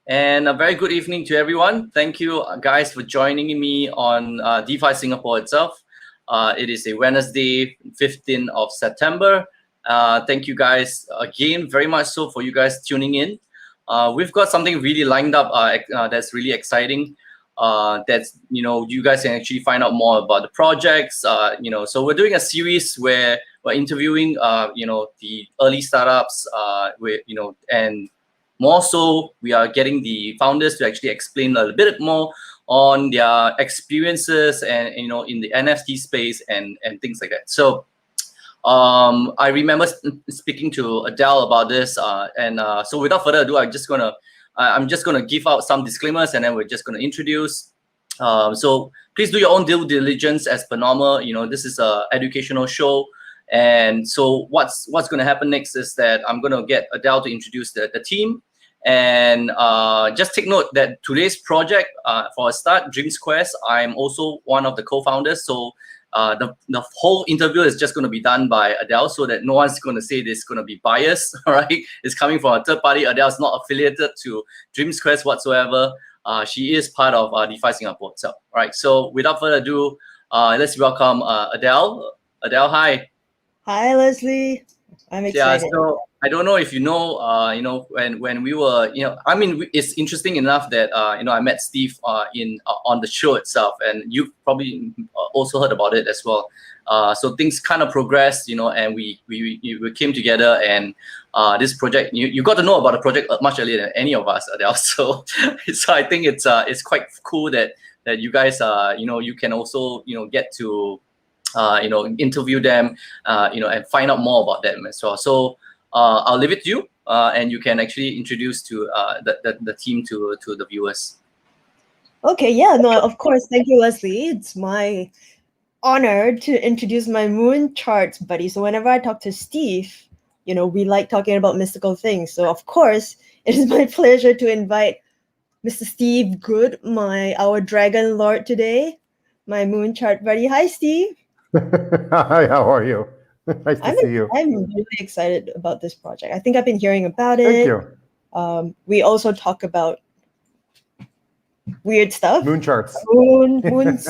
And a very good evening to everyone. Thank you guys for joining me on DeFi Singapore itself. It is a Wednesday, 15th of September. Thank you guys again very much so for you guys tuning in. We've got something really lined up that's really exciting. That's, you guys can actually find out more about the projects. So we're doing a series where we're interviewing, the early startups, and more so, we are getting the founders to actually explain a little bit more on their experiences and in the NFT space and things like that. So I remember speaking to Adele about this, so without further ado, I'm just gonna give out some disclaimers, and then we're just gonna introduce. So please do your own due diligence as per normal. This is a educational show. And so what's going to happen next is that I'm going to get Adele to introduce the team. And just take note that today's project, for a start, Dreams Quest, I'm also one of the co-founders. So the whole interview is just going to be done by Adele, so that no one's going to say this is going to be biased. All right, it's coming from a third party. Adele's not affiliated to Dreams Quest whatsoever. She is part of DeFi Singapore itself. All right, so without further ado, let's welcome Adele. Adele, hi. Hi, Leslie. I'm excited. Yeah, so I don't know if you know, when we were, it's interesting enough that, I met Steve on the show itself, and you've probably also heard about it as well. So things kind of progressed, and we came together, and this project, you got to know about the project much earlier than any of us, Adele. So I think it's quite cool that you guys, you can also, get to interview them, and find out more about them as well. So I'll leave it to you, and you can actually introduce to the team to the viewers. Okay, yeah, no, of course. Thank you, Leslie. It's my honor to introduce my moon charts buddy. So whenever I talk to Steve, we like talking about mystical things. So of course, it is my pleasure to invite Mr. Steve Good, our dragon lord today, my moon chart buddy. Hi, Steve. Hi, how are you? Nice to see you. I'm really excited about this project. I think I've been hearing about it. Thank you. We also talk about weird stuff. Moon charts. Moons,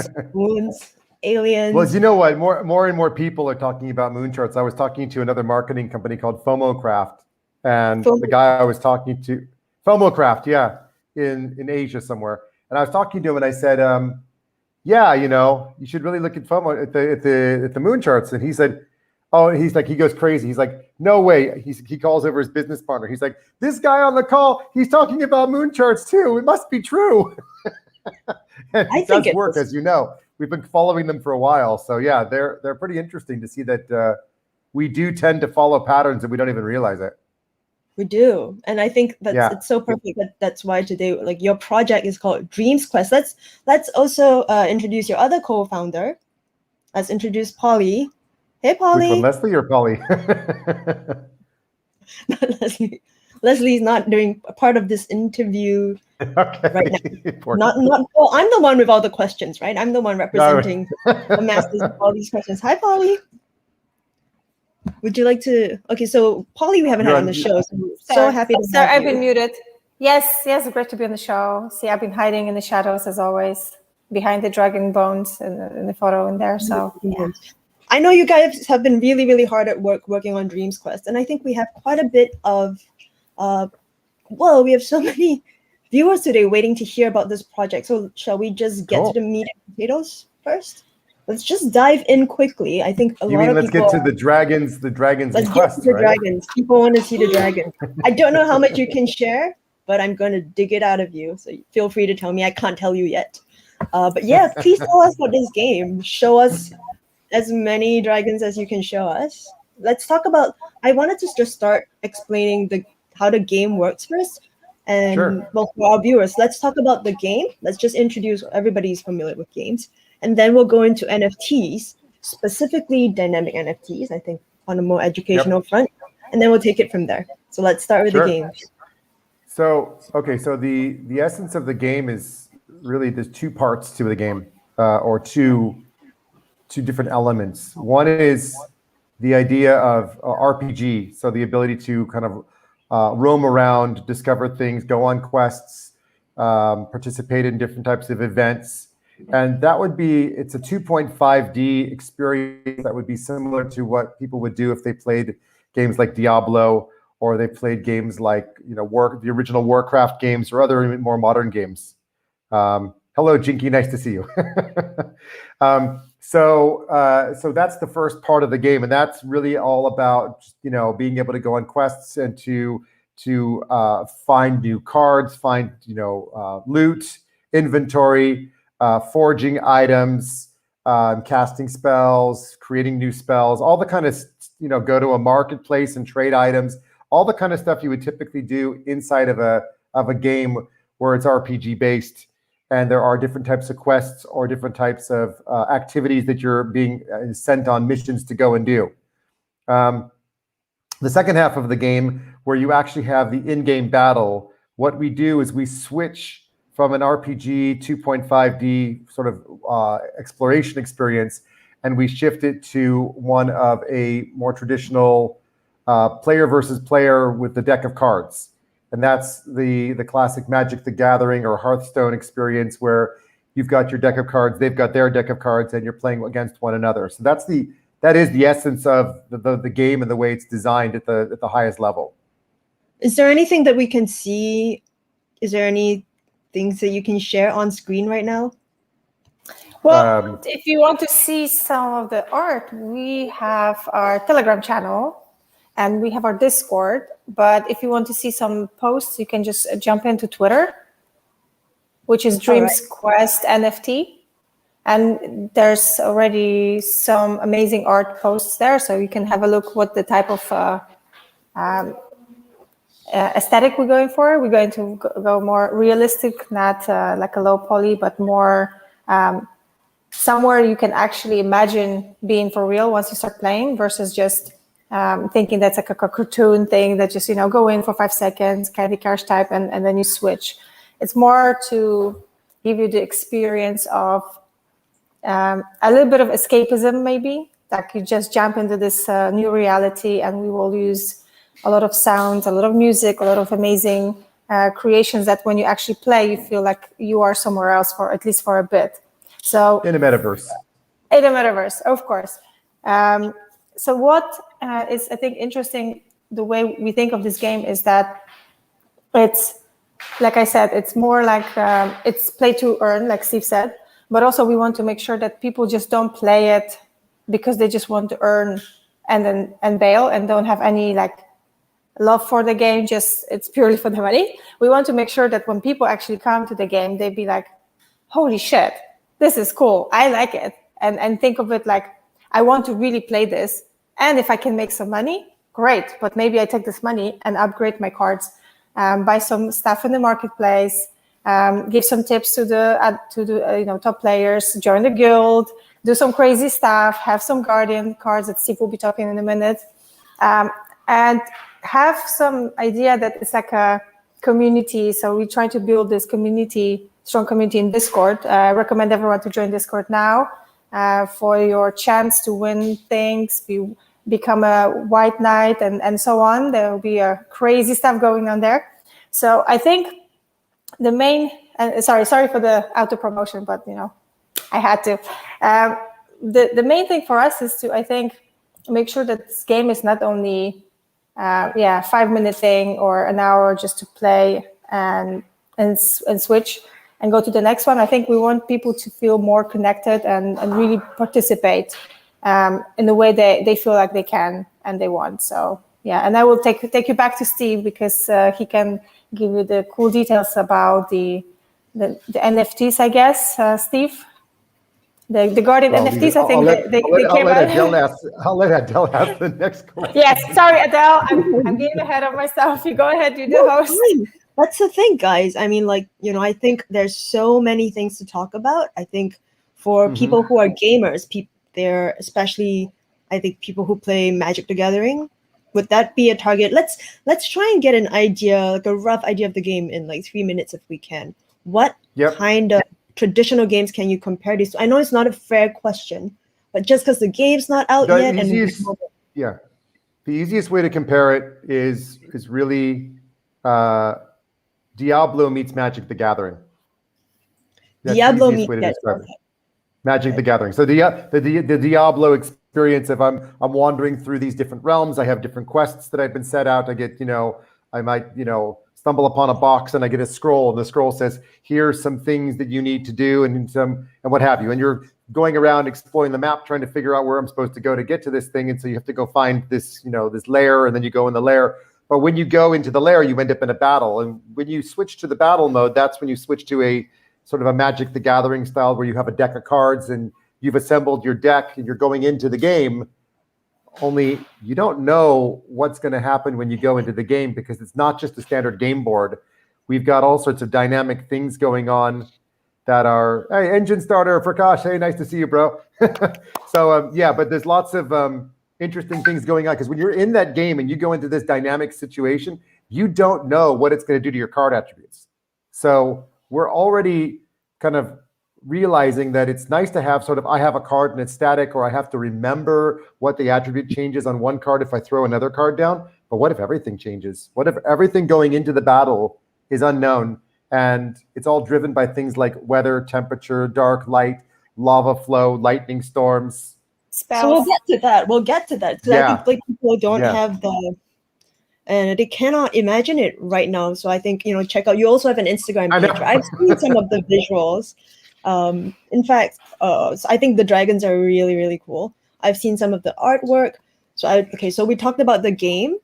aliens. Well, you know what? More and more people are talking about moon charts. I was talking to another marketing company called FOMOcraft, and the guy I was talking to, FOMOcraft, yeah, in Asia somewhere. And I was talking to him, and I said, yeah, you should really look at FOMO at the moon charts. And he said, oh, he goes crazy. He's like, no way. He calls over his business partner. He's like, this guy on the call, he's talking about moon charts too. It must be true. And it does work, as you know. We've been following them for a while. So yeah, they're pretty interesting to see that we do tend to follow patterns and we don't even realize it. We do, and I think it's so perfect that's why today, your project is called Dreams Quest. Let's also introduce your other co-founder. Let's introduce Paulii. Hey, Paulii. Which one, Leslie or Paulii? Leslie. Leslie's not doing a part of this interview right now. Well, I'm the one with all the questions, right? I'm the one representing the masters of all these questions. Hi, Paulii. Would you like to? Okay, so Paulii, we haven't had on the show. So happy to have I've been muted. Yes, great to be on the show. See, I've been hiding in the shadows as always, behind the dragon bones in the photo in there. So yeah. I know you guys have been really, really hard at working on Dreams Quest, and I think we have quite a bit of, we have so many viewers today waiting to hear about this project. So shall we just get to the meat and potatoes first? Let's just dive in quickly. I think let's get to the dragons. Let's get to the dragons. People want to see the dragon. I don't know how much you can share, but I'm going to dig it out of you. So feel free to tell me. I can't tell you yet. But yeah, please tell us about this game. Show us as many dragons as you can show us. Let's talk about. I wanted to just start explaining how the game works first. And well, for our viewers, let's talk about the game. Let's just introduce everybody's familiar with games. And then we'll go into NFTs, specifically dynamic NFTs, I think, on a more educational front. And then we'll take it from there. So let's start with the games. So, okay, so the essence of the game is really there's two parts to the game, or two different elements. One is the idea of RPG, so the ability to kind of roam around, discover things, go on quests, participate in different types of events. And that would be, it's a 2.5D experience that would be similar to what people would do if they played games like Diablo, or they played games like, the original Warcraft games or other more modern games. Hello, Jinky, nice to see you. So that's the first part of the game, and that's really all about being able to go on quests and to find new cards, find loot, inventory, forging items, casting spells, creating new spells, all the kind of go to a marketplace and trade items, all the kind of stuff you would typically do inside of a game where it's RPG based. And there are different types of quests or different types of activities that you're being sent on missions to go and do. The second half of the game, where you actually have the in-game battle, what we do is we switch from an RPG 2.5D sort of exploration experience, and we shift it to one of a more traditional player versus player with the deck of cards. And that's the classic Magic the Gathering or Hearthstone experience, where you've got your deck of cards, they've got their deck of cards, and you're playing against one another. So that is the essence of the game and the way it's designed at the highest level. Is there anything that we can see? Is there any things that you can share on screen right now? Well, if you want to see some of the art, we have our Telegram channel and we have our Discord. But if you want to see some posts, you can just jump into Twitter, which is Dreams Quest NFT. And there's already some amazing art posts there. So you can have a look what the type of aesthetic we're going for. We're going to go more realistic, not like a low poly, but more somewhere you can actually imagine being for real once you start playing, versus just thinking that's like a cartoon thing that just, go in for 5 seconds, Candy Crush type, and then you switch. It's more to give you the experience of a little bit of escapism, maybe, that you just jump into this new reality, and we will use a lot of sounds, a lot of music, a lot of amazing creations that when you actually play, you feel like you are somewhere else, for at least for a bit. So in a metaverse. In a metaverse, of course. So what is, I think, interesting, the way we think of this game is that it's, like I said, it's more like it's play to earn, like Steve said, but also we want to make sure that people just don't play it because they just want to earn and bail and don't have any like love for the game, just it's purely for the money. We want to make sure that when people actually come to the game, they'd be like, holy shit, this is cool, I like it. And think of it like, I want to really play this. And if I can make some money, great. But maybe I take this money and upgrade my cards, buy some stuff in the marketplace, give some tips to the top players, join the guild, do some crazy stuff, have some guardian cards that Steve will be talking in a minute, and have some idea that it's like a community. So we try to build this community, strong community in Discord. I recommend everyone to join Discord now for your chance to win things, become a white knight, and so on. There will be crazy stuff going on there. So I think the main, sorry for the auto promotion, but I had to. The main thing for us is to, I think, make sure that this game is not only 5-minute thing or an hour just to play and switch and go to the next one. I think we want people to feel more connected and really participate in the way they feel like they can and they want. So yeah, and I will take you back to Steve because he can give you the cool details about the NFTs, I guess. Steve, the Guardian NFTs. I think they came out. I'll let Adele ask the next question. Yes, sorry, Adele. I'm getting ahead of myself. You go ahead. You the host. That's the thing, guys. I mean, I think there's so many things to talk about. I think for people who are gamers, they're especially, I think, people who play Magic the Gathering. Would that be a target? Let's try and get an idea, like a rough idea of the game in like 3 minutes if we can. What kind of traditional games can you compare these to? I know it's not a fair question, but just because the game's not out yet. The easiest way to compare it is really Diablo meets Magic the Gathering. That's Diablo the easiest meets way to that. describe it. Magic the Gathering. So the Diablo experience of I'm wandering through these different realms. I have different quests that I've been set out. I get, I might, stumble upon a box and I get a scroll, and the scroll says, here's some things that you need to do and what have you. And you're going around exploring the map, trying to figure out where I'm supposed to go to get to this thing. And so you have to go find this, this lair, and then you go in the lair. But when you go into the lair, you end up in a battle. And when you switch to the battle mode, that's when you switch to a sort of a Magic the Gathering style where you have a deck of cards and you've assembled your deck and you're going into the game. Only you don't know what's going to happen when you go into the game, because it's not just a standard game board. We've got all sorts of dynamic things going on that are, hey, engine starter, Prakash, hey, nice to see you, bro. So yeah, but there's lots of interesting things going on, because when you're in that game and you go into this dynamic situation, you don't know what it's going to do to your card attributes. So we're already kind of realizing that it's nice to have sort of, I have a card and it's static, or I have to remember what the attribute changes on one card if I throw another card down. But what if everything changes? What if everything going into the battle is unknown, and it's all driven by things like weather, temperature, dark, light, lava flow, lightning storms? Spells. So we'll get to that. Because I think like people don't have and they cannot imagine it right now. So I think, check out, you also have an Instagram page. I've seen some of the visuals. In fact, so I think the dragons are really, really cool. I've seen some of the artwork. So we talked about the game.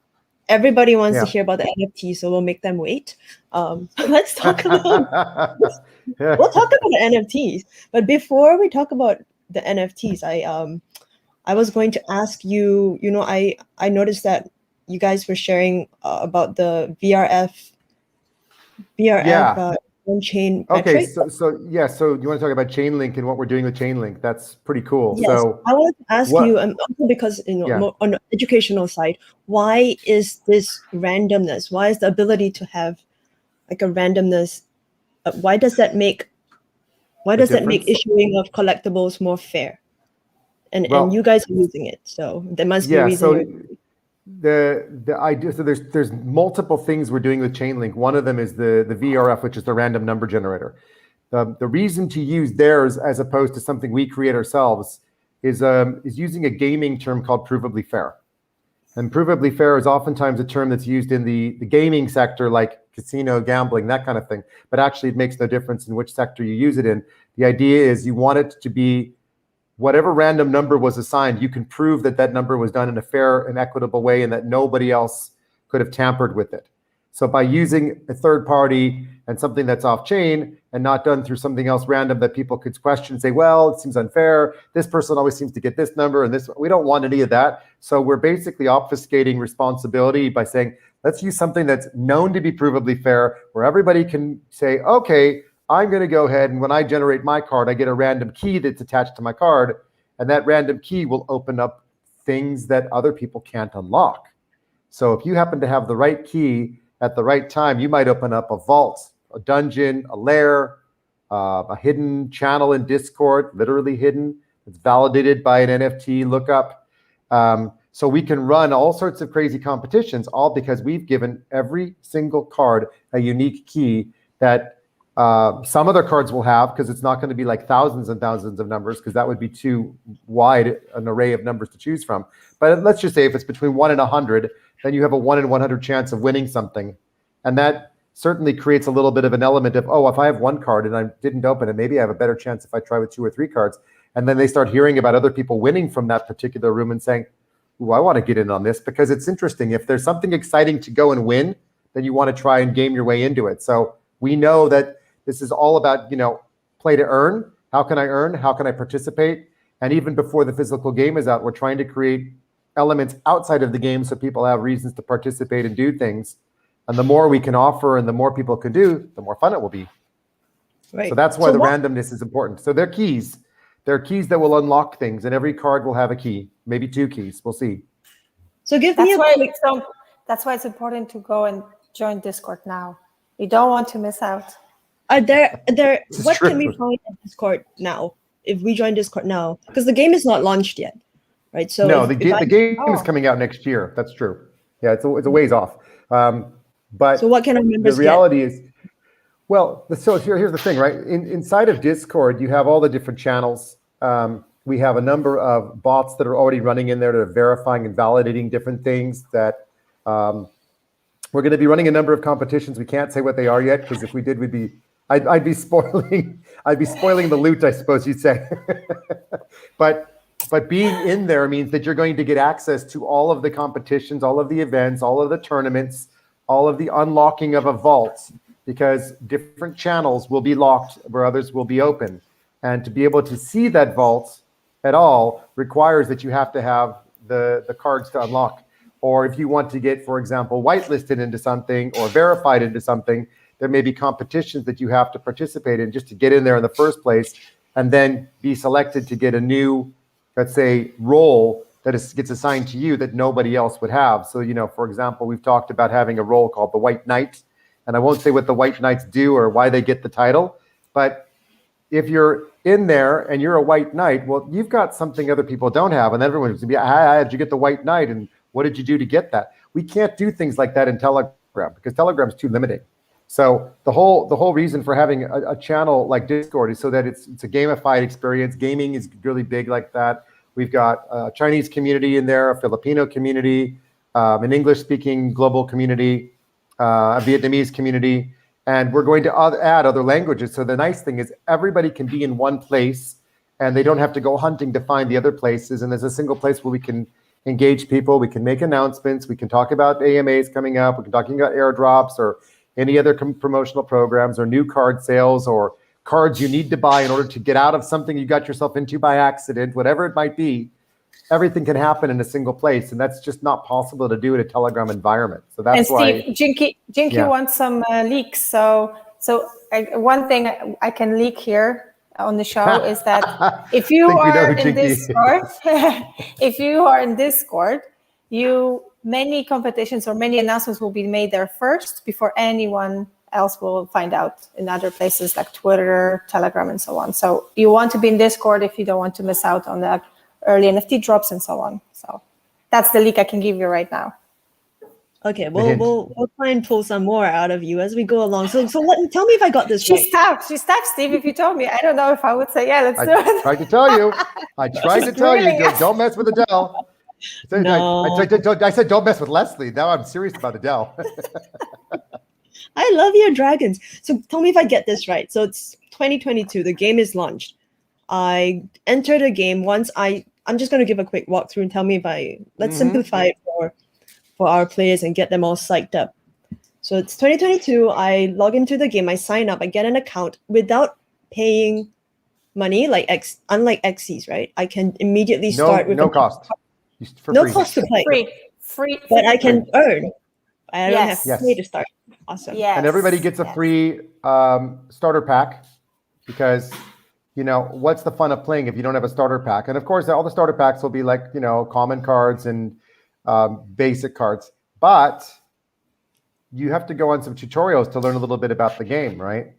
Everybody wants to hear about the NFT, so we'll make them wait. Let's talk about we'll talk about the NFTs. But before we talk about the NFTs, I was going to ask you, I noticed that you guys were sharing about the VRF on-chain okay, metrics. so you want to talk about Chainlink and what we're doing with Chainlink? That's pretty cool. Yes, So I wanted to ask you, also because more on the educational side, why is this randomness? Why is the ability to have like a randomness? Why does that make issuing of collectibles more fair? And you guys are using it, so there must be a reason. The idea, so there's multiple things we're doing with Chainlink. One of them is the VRF, which is the random number generator. The reason to use theirs as opposed to something we create ourselves is using a gaming term called provably fair. And provably fair is oftentimes a term that's used in the gaming sector, like casino, gambling, that kind of thing. But actually, it makes no difference in which sector you use it in. The idea is you want it to be whatever random number was assigned, you can prove that that number was done in a fair and equitable way and that nobody else could have tampered with it. So by using a third party and something that's off chain and not done through something else random that people could question and say, well, it seems unfair. This person always seems to get this number and this, we don't want any of that. So we're basically obfuscating responsibility by saying, let's use something that's known to be provably fair, where everybody can say, okay, I'm going to go ahead and when I generate my card, I get a random key that's attached to my card, and that random key will open up things that other people can't unlock. So if you happen to have the right key at the right time, you might open up a vault, a dungeon, a lair, a hidden channel in Discord, literally hidden. It's validated by an NFT lookup. So we can run all sorts of crazy competitions, all because we've given every single card a unique key that some other cards will have, because it's not going to be like thousands and thousands of numbers, because that would be too wide an array of numbers to choose from. But let's just say if it's between 1 and 100, then you have a 1 in 100 chance of winning something. And that certainly creates a little bit of an element of, oh, if I have one card and I didn't open it, maybe I have a better chance if I try with 2 or 3 cards. And then they start hearing about other people winning from that particular room and saying, ooh, I want to get in on this because it's interesting. If there's something exciting to go and win, then you want to try and game your way into it. So we know that this is all about, play to earn. How can I earn? How can I participate? And even before the physical game is out, we're trying to create elements outside of the game so people have reasons to participate and do things. And the more we can offer and the more people can do, the more fun it will be. Right. So that's why the randomness is important. So they're keys. They're keys that will unlock things, and every card will have a key, maybe 2 keys. We'll see. So give me a quick... That's why it's important to go and join Discord now. You don't want to miss out. What can we find in Discord now? If we join Discord now, because the game is not launched yet. right? So no, if the game is Oh. coming out next year. That's true. Yeah, it's a ways off. But so what can our the members reality is, well, so here's the thing, right? Inside of Discord, you have all the different channels. We have a number of bots that are already running in there that are verifying and validating different things that we're going to be running a number of competitions. We can't say what they are yet, because if we did, I'd be spoiling the loot, I suppose you'd say. But being in there means that you're going to get access to all of the competitions, all of the events, all of the tournaments, all of the unlocking of a vault, because different channels will be locked where others will be open. And to be able to see that vault at all requires that you have to have the cards to unlock. Or if you want to get, for example, whitelisted into something or verified into something, there may be competitions that you have to participate in just to get in there in the first place, and then be selected to get a new, let's say, role that gets assigned to you that nobody else would have. So, for example, we've talked about having a role called the White Knight, and I won't say what the White Knights do or why they get the title, but if you're in there and you're a White Knight, well, you've got something other people don't have, and everyone's gonna be, how'd you get the White Knight, and what did you do to get that? We can't do things like that in Telegram, because Telegram is too limiting. So the whole reason for having a channel like Discord is so that it's a gamified experience. Gaming is really big like that. We've got a Chinese community in there, a Filipino community, an English-speaking global community, a Vietnamese community, and we're going to add other languages. So the nice thing is everybody can be in one place, and they don't have to go hunting to find the other places. And there's a single place where we can engage people, we can make announcements, we can talk about AMAs coming up, we can talk about airdrops or any other promotional programs or new card sales or cards you need to buy in order to get out of something you got yourself into by accident, whatever it might be. Everything can happen in a single place, and that's just not possible to do in a Telegram environment. So that's why. And Steve, Jinky wants some leaks. So one thing I can leak here on the show is that if you are in Discord, if you are in Discord, many competitions or many announcements will be made there first before anyone else will find out in other places like Twitter, Telegram, and so on. So you want to be in Discord if you don't want to miss out on the early NFT drops and so on. So that's the leak I can give you right now. Okay, we'll try and pull some more out of you as we go along. So tell me if I got this right. She stopped, Steve. If you told me, I don't know if I would say, yeah, let's do it. I tried to tell you. I tried to tell you, don't mess with Adele. No. I said, don't mess with Leslie. Now I'm serious about Adele. I love your dragons. So tell me if I get this right. So it's 2022. The game is launched. I entered a game once. I'm just going to give a quick walkthrough and tell me if let's simplify it for our players and get them all psyched up. So it's 2022. I log into the game. I sign up. I get an account without paying money, unlike Xyz, right? I can immediately start with no cost. No cost to play. Free. But I can earn. I don't have to pay to start. Awesome. Yes. And everybody gets a free starter pack, because what's the fun of playing if you don't have a starter pack? And of course, all the starter packs will be like common cards and basic cards, but you have to go on some tutorials to learn a little bit about the game, right?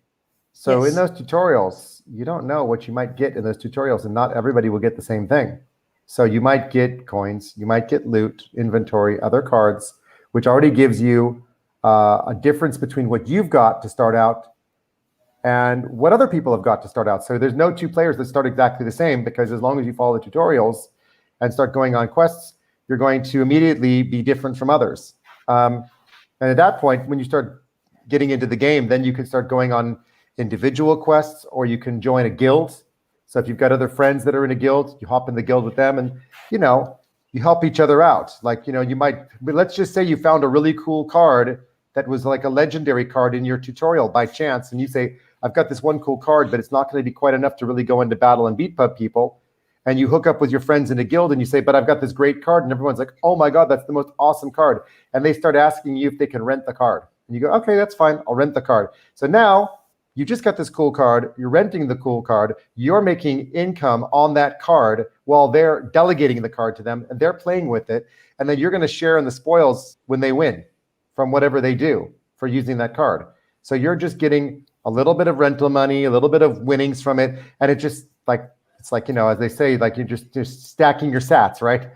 So in those tutorials, you don't know what you might get in those tutorials, and not everybody will get the same thing. So you might get coins, you might get loot, inventory, other cards, which already gives you a difference between what you've got to start out and what other people have got to start out. So there's no two players that start exactly the same, because as long as you follow the tutorials and start going on quests, you're going to immediately be different from others. And at that point, when you start getting into the game, then you can start going on individual quests, or you can join a guild. So if you've got other friends that are in a guild, you hop in the guild with them, and you help each other out. Like, you might, let's just say you found a really cool card that was like a legendary card in your tutorial by chance, and you say, I've got this one cool card, but it's not going to be quite enough to really go into battle and beat pub people. And you hook up with your friends in a guild and you say, but I've got this great card, and everyone's like, oh my God, that's the most awesome card. And they start asking you if they can rent the card. And you go, okay, that's fine, I'll rent the card. So now you just got this cool card, you're renting the cool card, you're making income on that card while they're delegating the card to them, and they're playing with it. And then you're going to share in the spoils when they win from whatever they do for using that card. So you're just getting a little bit of rental money, a little bit of winnings from it. And it's It's like, as they say, like you're just stacking your sats, right?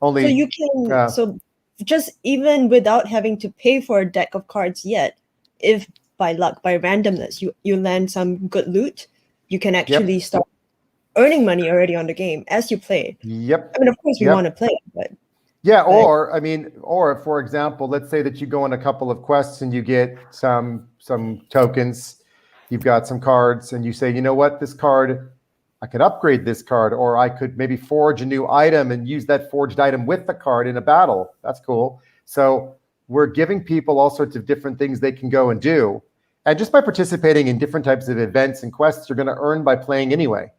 Only so you can so just even without having to pay for a deck of cards yet, if by luck, by randomness, you land some good loot, you can actually start earning money already on the game as you play. Yep. I mean, of course, we want to play, but yeah. Or for example, let's say that you go on a couple of quests and you get some tokens, you've got some cards, and you say, you know what, this card, I could upgrade this card, or I could maybe forge a new item and use that forged item with the card in a battle. That's cool. So we're giving people all sorts of different things they can go and do. And just by participating in different types of events and quests, you're going to earn by playing anyway.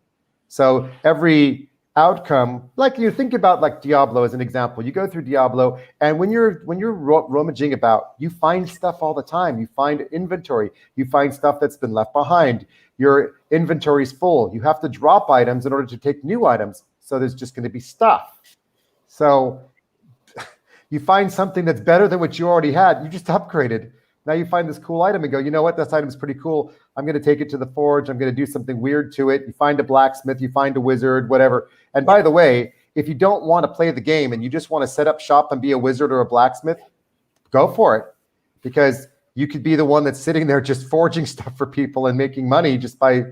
So every outcome, like you think about like Diablo as an example, you go through Diablo, and when you're rummaging about, you find stuff all the time. You find inventory, you find stuff that's been left behind. Your inventory's full. You have to drop items in order to take new items. So there's just going to be stuff. So you find something that's better than what you already had. You just upgraded. Now you find this cool item and go, you know what, this item's pretty cool. I'm going to take it to the forge. I'm going to do something weird to it. You find a blacksmith, you find a wizard, whatever. And by the way, if you don't want to play the game and you just want to set up shop and be a wizard or a blacksmith, go for it. Because you could be the one that's sitting there just forging stuff for people and making money just by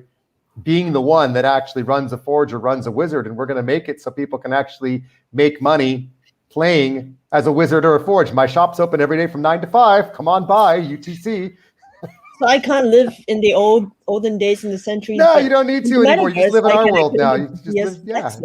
being the one that actually runs a forge or runs a wizard. And we're going to make it so people can actually make money playing as a wizard or a forge. My shop's open every day from 9 to 5. Come on by, UTC. So I can't live in the olden days in the centuries. No, you don't need to anymore. You just live in our world now. You just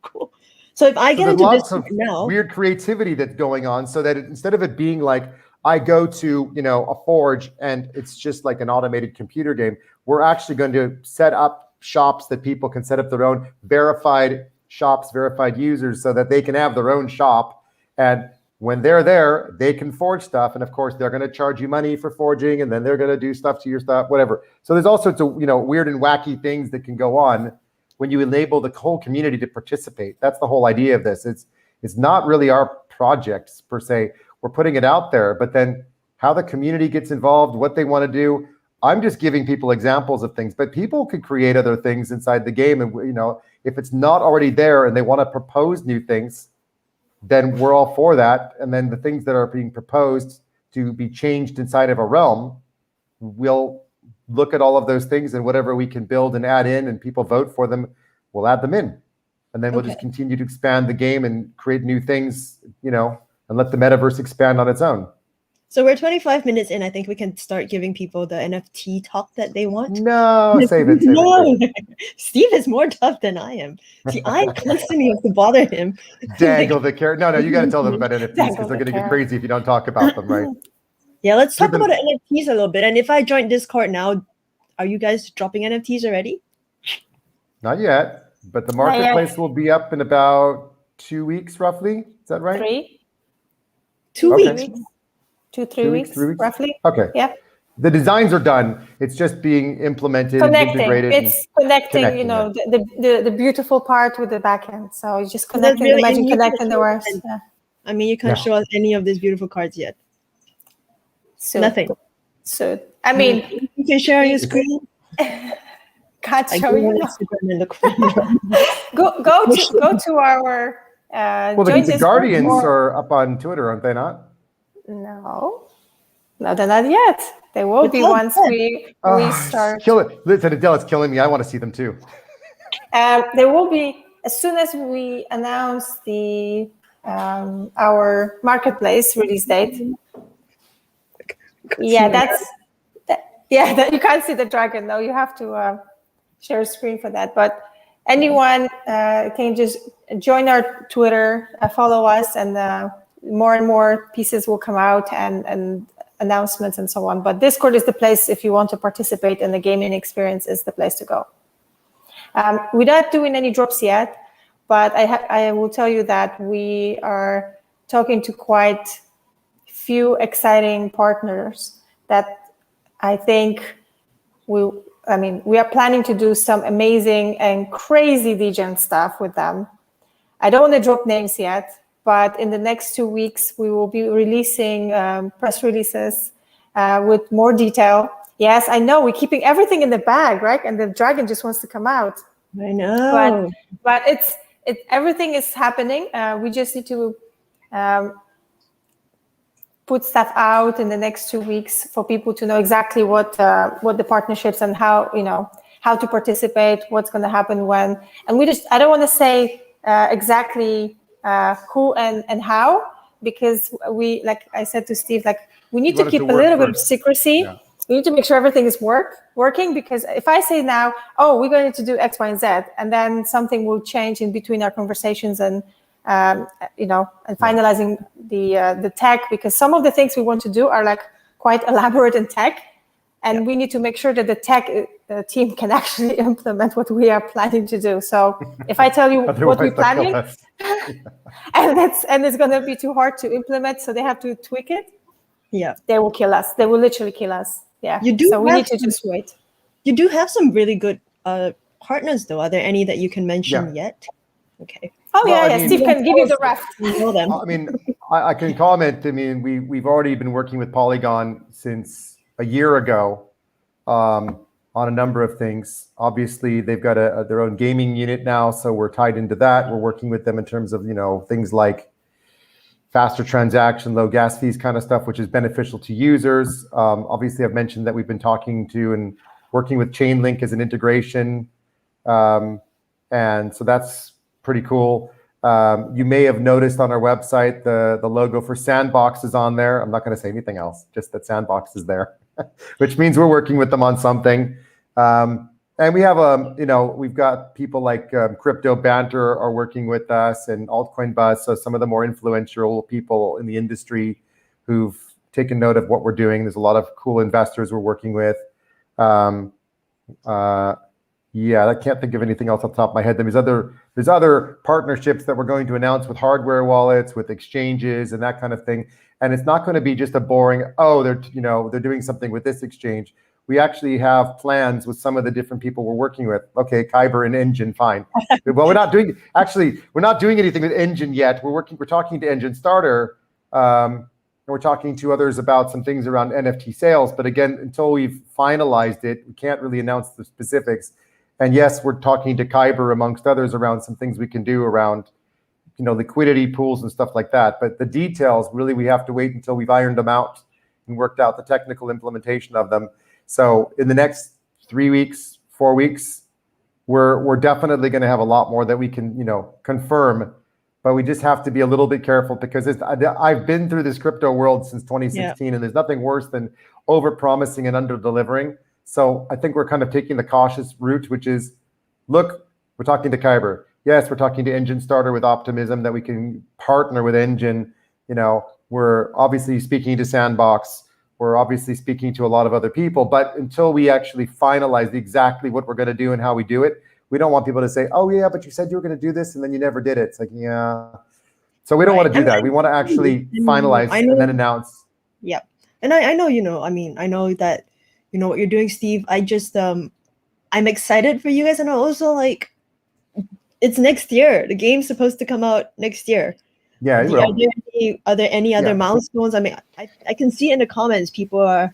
Cool. So if I get into this now, weird creativity that's going on, so that instead of it being like I go to a forge and it's just like an automated computer game, we're actually going to set up shops that people can set up their own verified shops, verified users, so that they can have their own shop. And when they're there, they can forge stuff. And of course, they're going to charge you money for forging, and then they're going to do stuff to your stuff, whatever. So there's all sorts of, weird and wacky things that can go on when you enable the whole community to participate. That's the whole idea of this. It's not really our projects per se. We're putting it out there, but then how the community gets involved, what they want to do. I'm just giving people examples of things, but people could create other things inside the game. And, if it's not already there and they want to propose new things, then we're all for that. And then the things that are being proposed to be changed inside of a realm, we'll look at all of those things, and whatever we can build and add in and people vote for them, we'll add them in. And then we'll just continue to expand the game and create new things, and let the metaverse expand on its own. So we're 25 minutes in. I think we can start giving people the NFT talk that they want. No, save it. No, Steve is more tough than I am. See, I constantly have to bother him. Dangle the carrot. No, you got to tell them about NFTs, because they're going to get crazy if you don't talk about them, right? Yeah, let's talk about the NFTs a little bit. And if I join Discord now, are you guys dropping NFTs already? Not yet, but the marketplace will be up in about 2 weeks, roughly. Is that right? 3. 2 weeks. 2-3 weeks, roughly. Okay. Yeah. The designs are done. It's just being implemented, integrated. It's connecting, the beautiful part with the back end. So it's just connecting. Really, imagine connecting the words. Yeah. I mean, you can't show us any of these beautiful cards yet. So nothing. So I mean, you can share your screen. Can't show you. Go to our. Well, the Guardians are up on Twitter, aren't they not? No, they're not yet. They will be once we start. Kill it. Listen, Adele, it's killing me. I want to see them too. There will be, as soon as we announce the our marketplace release date. Yeah, you can't see the dragon though. You have to share a screen for that. But anyone can just join our Twitter, follow us, and more and more pieces will come out and announcements and so on. But Discord is the place if you want to participate, and the gaming experience is the place to go. We're not doing any drops yet, but I will tell you that we are talking to quite few exciting partners that I think we are planning to do some amazing and crazy degen stuff with them. I don't want to drop names yet, but in the next 2 weeks, we will be releasing press releases with more detail. Yes, I know, we're keeping everything in the bag, right? And the dragon just wants to come out. I know. But everything is happening. We just need to put stuff out in the next 2 weeks for people to know exactly what the partnerships and how to participate, what's going to happen when. And I don't want to say exactly who and how, because like I said to Steve, like we need to keep a little bit of secrecy. Yeah. We need to make sure everything is working, because if I say now, oh, we're going to do X, Y, and Z, and then something will change in between our conversations and finalizing the tech, because some of the things we want to do are like quite elaborate in tech, and we need to make sure that the tech team can actually implement what we are planning to do. So if I tell you what we're planning, and it's going to be too hard to implement, so they have to tweak it. Yeah, they will kill us. They will literally kill us. Yeah. So we need to just wait. You do have some really good partners, though. Are there any that you can mention yet? Okay. Oh, well, yeah. Steve can give you the rest. I mean, I can comment. I mean, we've already been working with Polygon since a year ago on a number of things. Obviously, they've got their own gaming unit now, so we're tied into that. We're working with them in terms of things like faster transaction, low gas fees kind of stuff, which is beneficial to users. Obviously, I've mentioned that we've been talking to and working with Chainlink as an integration. And so that's pretty cool. You may have noticed on our website, the logo for Sandbox is on there. I'm not going to say anything else, just that Sandbox is there, which means we're working with them on something. And we have, we've got people like Crypto Banter are working with us, and Altcoin Buzz, so some of the more influential people in the industry who've taken note of what we're doing. There's a lot of cool investors we're working with. I can't think of anything else off the top of my head. There's other partnerships that we're going to announce with hardware wallets, with exchanges, and that kind of thing. And it's not going to be just a boring, they're doing something with this exchange. We actually have plans with some of the different people we're working with. Okay, Kyber and Engine, fine. Well, we're not doing anything with Engine yet. We're talking to Engine Starter, and we're talking to others about some things around NFT sales. But again, until we've finalized it, we can't really announce the specifics. And yes, we're talking to Kyber amongst others around some things we can do around, liquidity pools and stuff like that. But the details, really, we have to wait until we've ironed them out and worked out the technical implementation of them. So in the next 3 weeks, 4 weeks, we're definitely going to have a lot more that we can, confirm. But we just have to be a little bit careful, because I've been through this crypto world since 2016, and there's nothing worse than over-promising and under-delivering. So I think we're kind of taking the cautious route, which is, look, we're talking to Kyber. Yes, we're talking to Engine Starter with optimism that we can partner with Engine. We're obviously speaking to Sandbox. We're obviously speaking to a lot of other people, but until we actually finalize exactly what we're going to do and how we do it, we don't want people to say, oh yeah, but you said you were going to do this and then you never did it. It's like, yeah. So we don't want to do that. We want to actually finalize and then announce. Yeah. And I know, I know that, what you're doing, Steve. I just, I'm excited for you guys. And also, like, it's next year. The game's supposed to come out next year. Yeah, are there any other milestones? I mean, I can see in the comments people are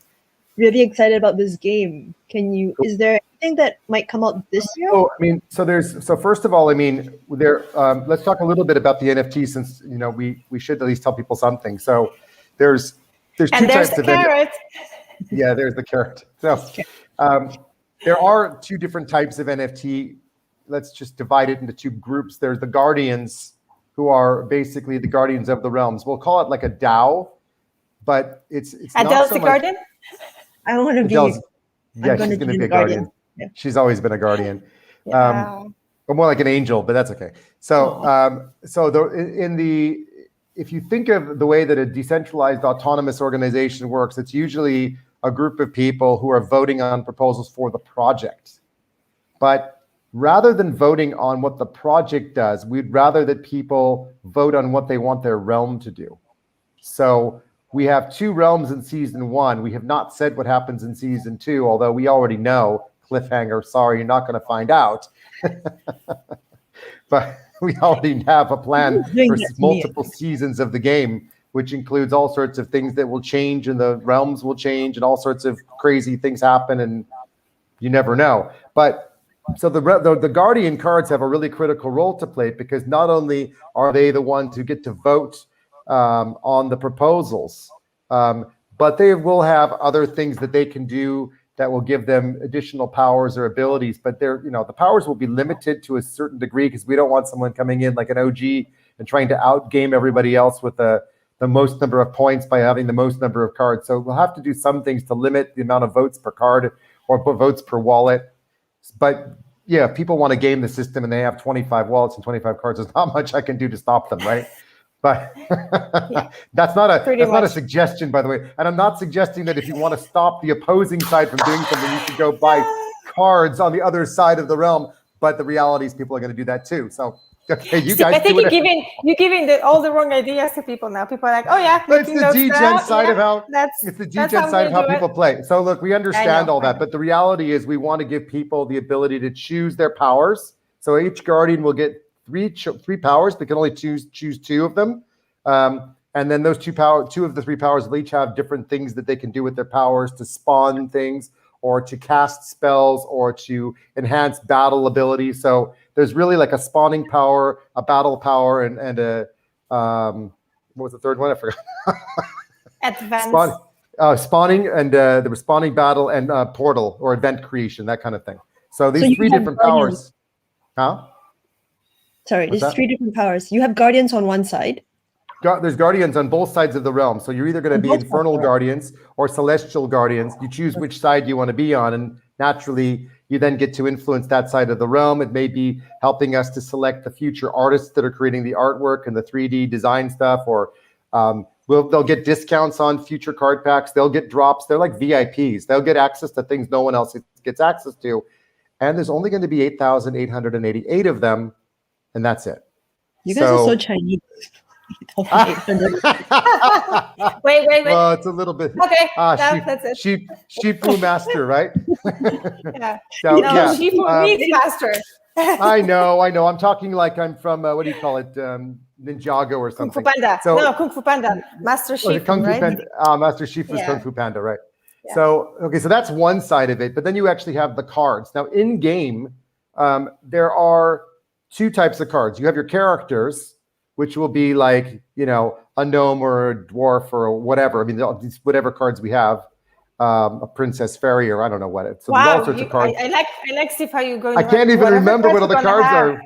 really excited about this game. Is there anything that might come out this year? Oh, I mean, so first of all, I mean, let's talk a little bit about the NFT, since we should at least tell people something. So there's two types of carrot. Yeah, there's the carrot. So there are two different types of NFT. Let's just divide it into two groups. There's the Guardians, who are basically the guardians of the realms. We'll call it like a DAO, but it's not Adele's so the much. guardian? I want to be. Yeah, she's going to be a guardian. Yeah. She's always been a guardian. Yeah. Or more like an angel, but that's okay. So, if you think of the way that a decentralized autonomous organization works, it's usually a group of people who are voting on proposals for the project. But rather than voting on what the project does, we'd rather that people vote on what they want their realm to do. So we have 2 realms in season 1. We have not said what happens in season 2, although we already know. Cliffhanger, sorry, you're not going to find out. But we already have a plan for multiple seasons of the game, which includes all sorts of things that will change, and the realms will change, and all sorts of crazy things happen, and you never know. But so the Guardian cards have a really critical role to play, because not only are they the ones who get to vote on the proposals, but they will have other things that they can do that will give them additional powers or abilities. But the powers will be limited to a certain degree, because we don't want someone coming in like an OG and trying to outgame everybody else with the most number of points by having the most number of cards. So we'll have to do some things to limit the amount of votes per card or votes per wallet. But yeah, if people want to game the system and they have 25 wallets and 25 cards, there's not much I can do to stop them, right? But Yeah. that's not Not a suggestion, by the way. And I'm not suggesting that if you want to stop the opposing side from doing something, you should go buy cards on the other side of the realm. But the reality is people are going to do that too. So okay, you guys. I think you're giving all the wrong ideas to people now. People are like, oh yeah, it's the degen side of how how people play. So look, we understand all that, but the reality is we want to give people the ability to choose their powers. So each Guardian will get three powers. They can only choose two of them, and then those two of the three powers will each have different things that they can do with their powers to spawn things, or to cast spells, or to enhance battle abilities. So there's really like a spawning power, a battle power, and a what was the third one? I forgot. Advanced. Spawning, and there was spawning, battle, and portal or event creation, that kind of thing. So these three different powers. Huh? Sorry, there's three different powers. You have Guardians on one side. There's Guardians on both sides of the realm. So you're either going to be Infernal Guardians or Celestial Guardians. You choose which side you want to be on, and naturally, you then get to influence that side of the realm. It may be helping us to select the future artists that are creating the artwork and the 3D design stuff, or they'll get discounts on future card packs. They'll get drops. They're like VIPs. They'll get access to things no one else gets access to. And there's only going to be 8,888 of them, and that's it. You guys are so Chinese. Wait. Well, it's a little bit. Okay, that's it. Shifu master, right? Yeah. So, no, yeah. Shifu reads faster. I know. I'm talking like I'm from what do you call it, Ninjago or something. Kung Fu Panda. So, no, Kung Fu Panda. Master Shifu, Kung Fu right? Panda. Master Shifu's Kung Fu Panda, right? Yeah. So okay, so that's one side of it. But then you actually have the cards. Now in game, there are two types of cards. You have your characters, which will be like, a gnome or a dwarf or whatever. I mean, whatever cards we have, a princess fairy, or I don't know what it's. So wow, there's all sorts of cards. I like Steve how you going. I can't even remember what all the cards are.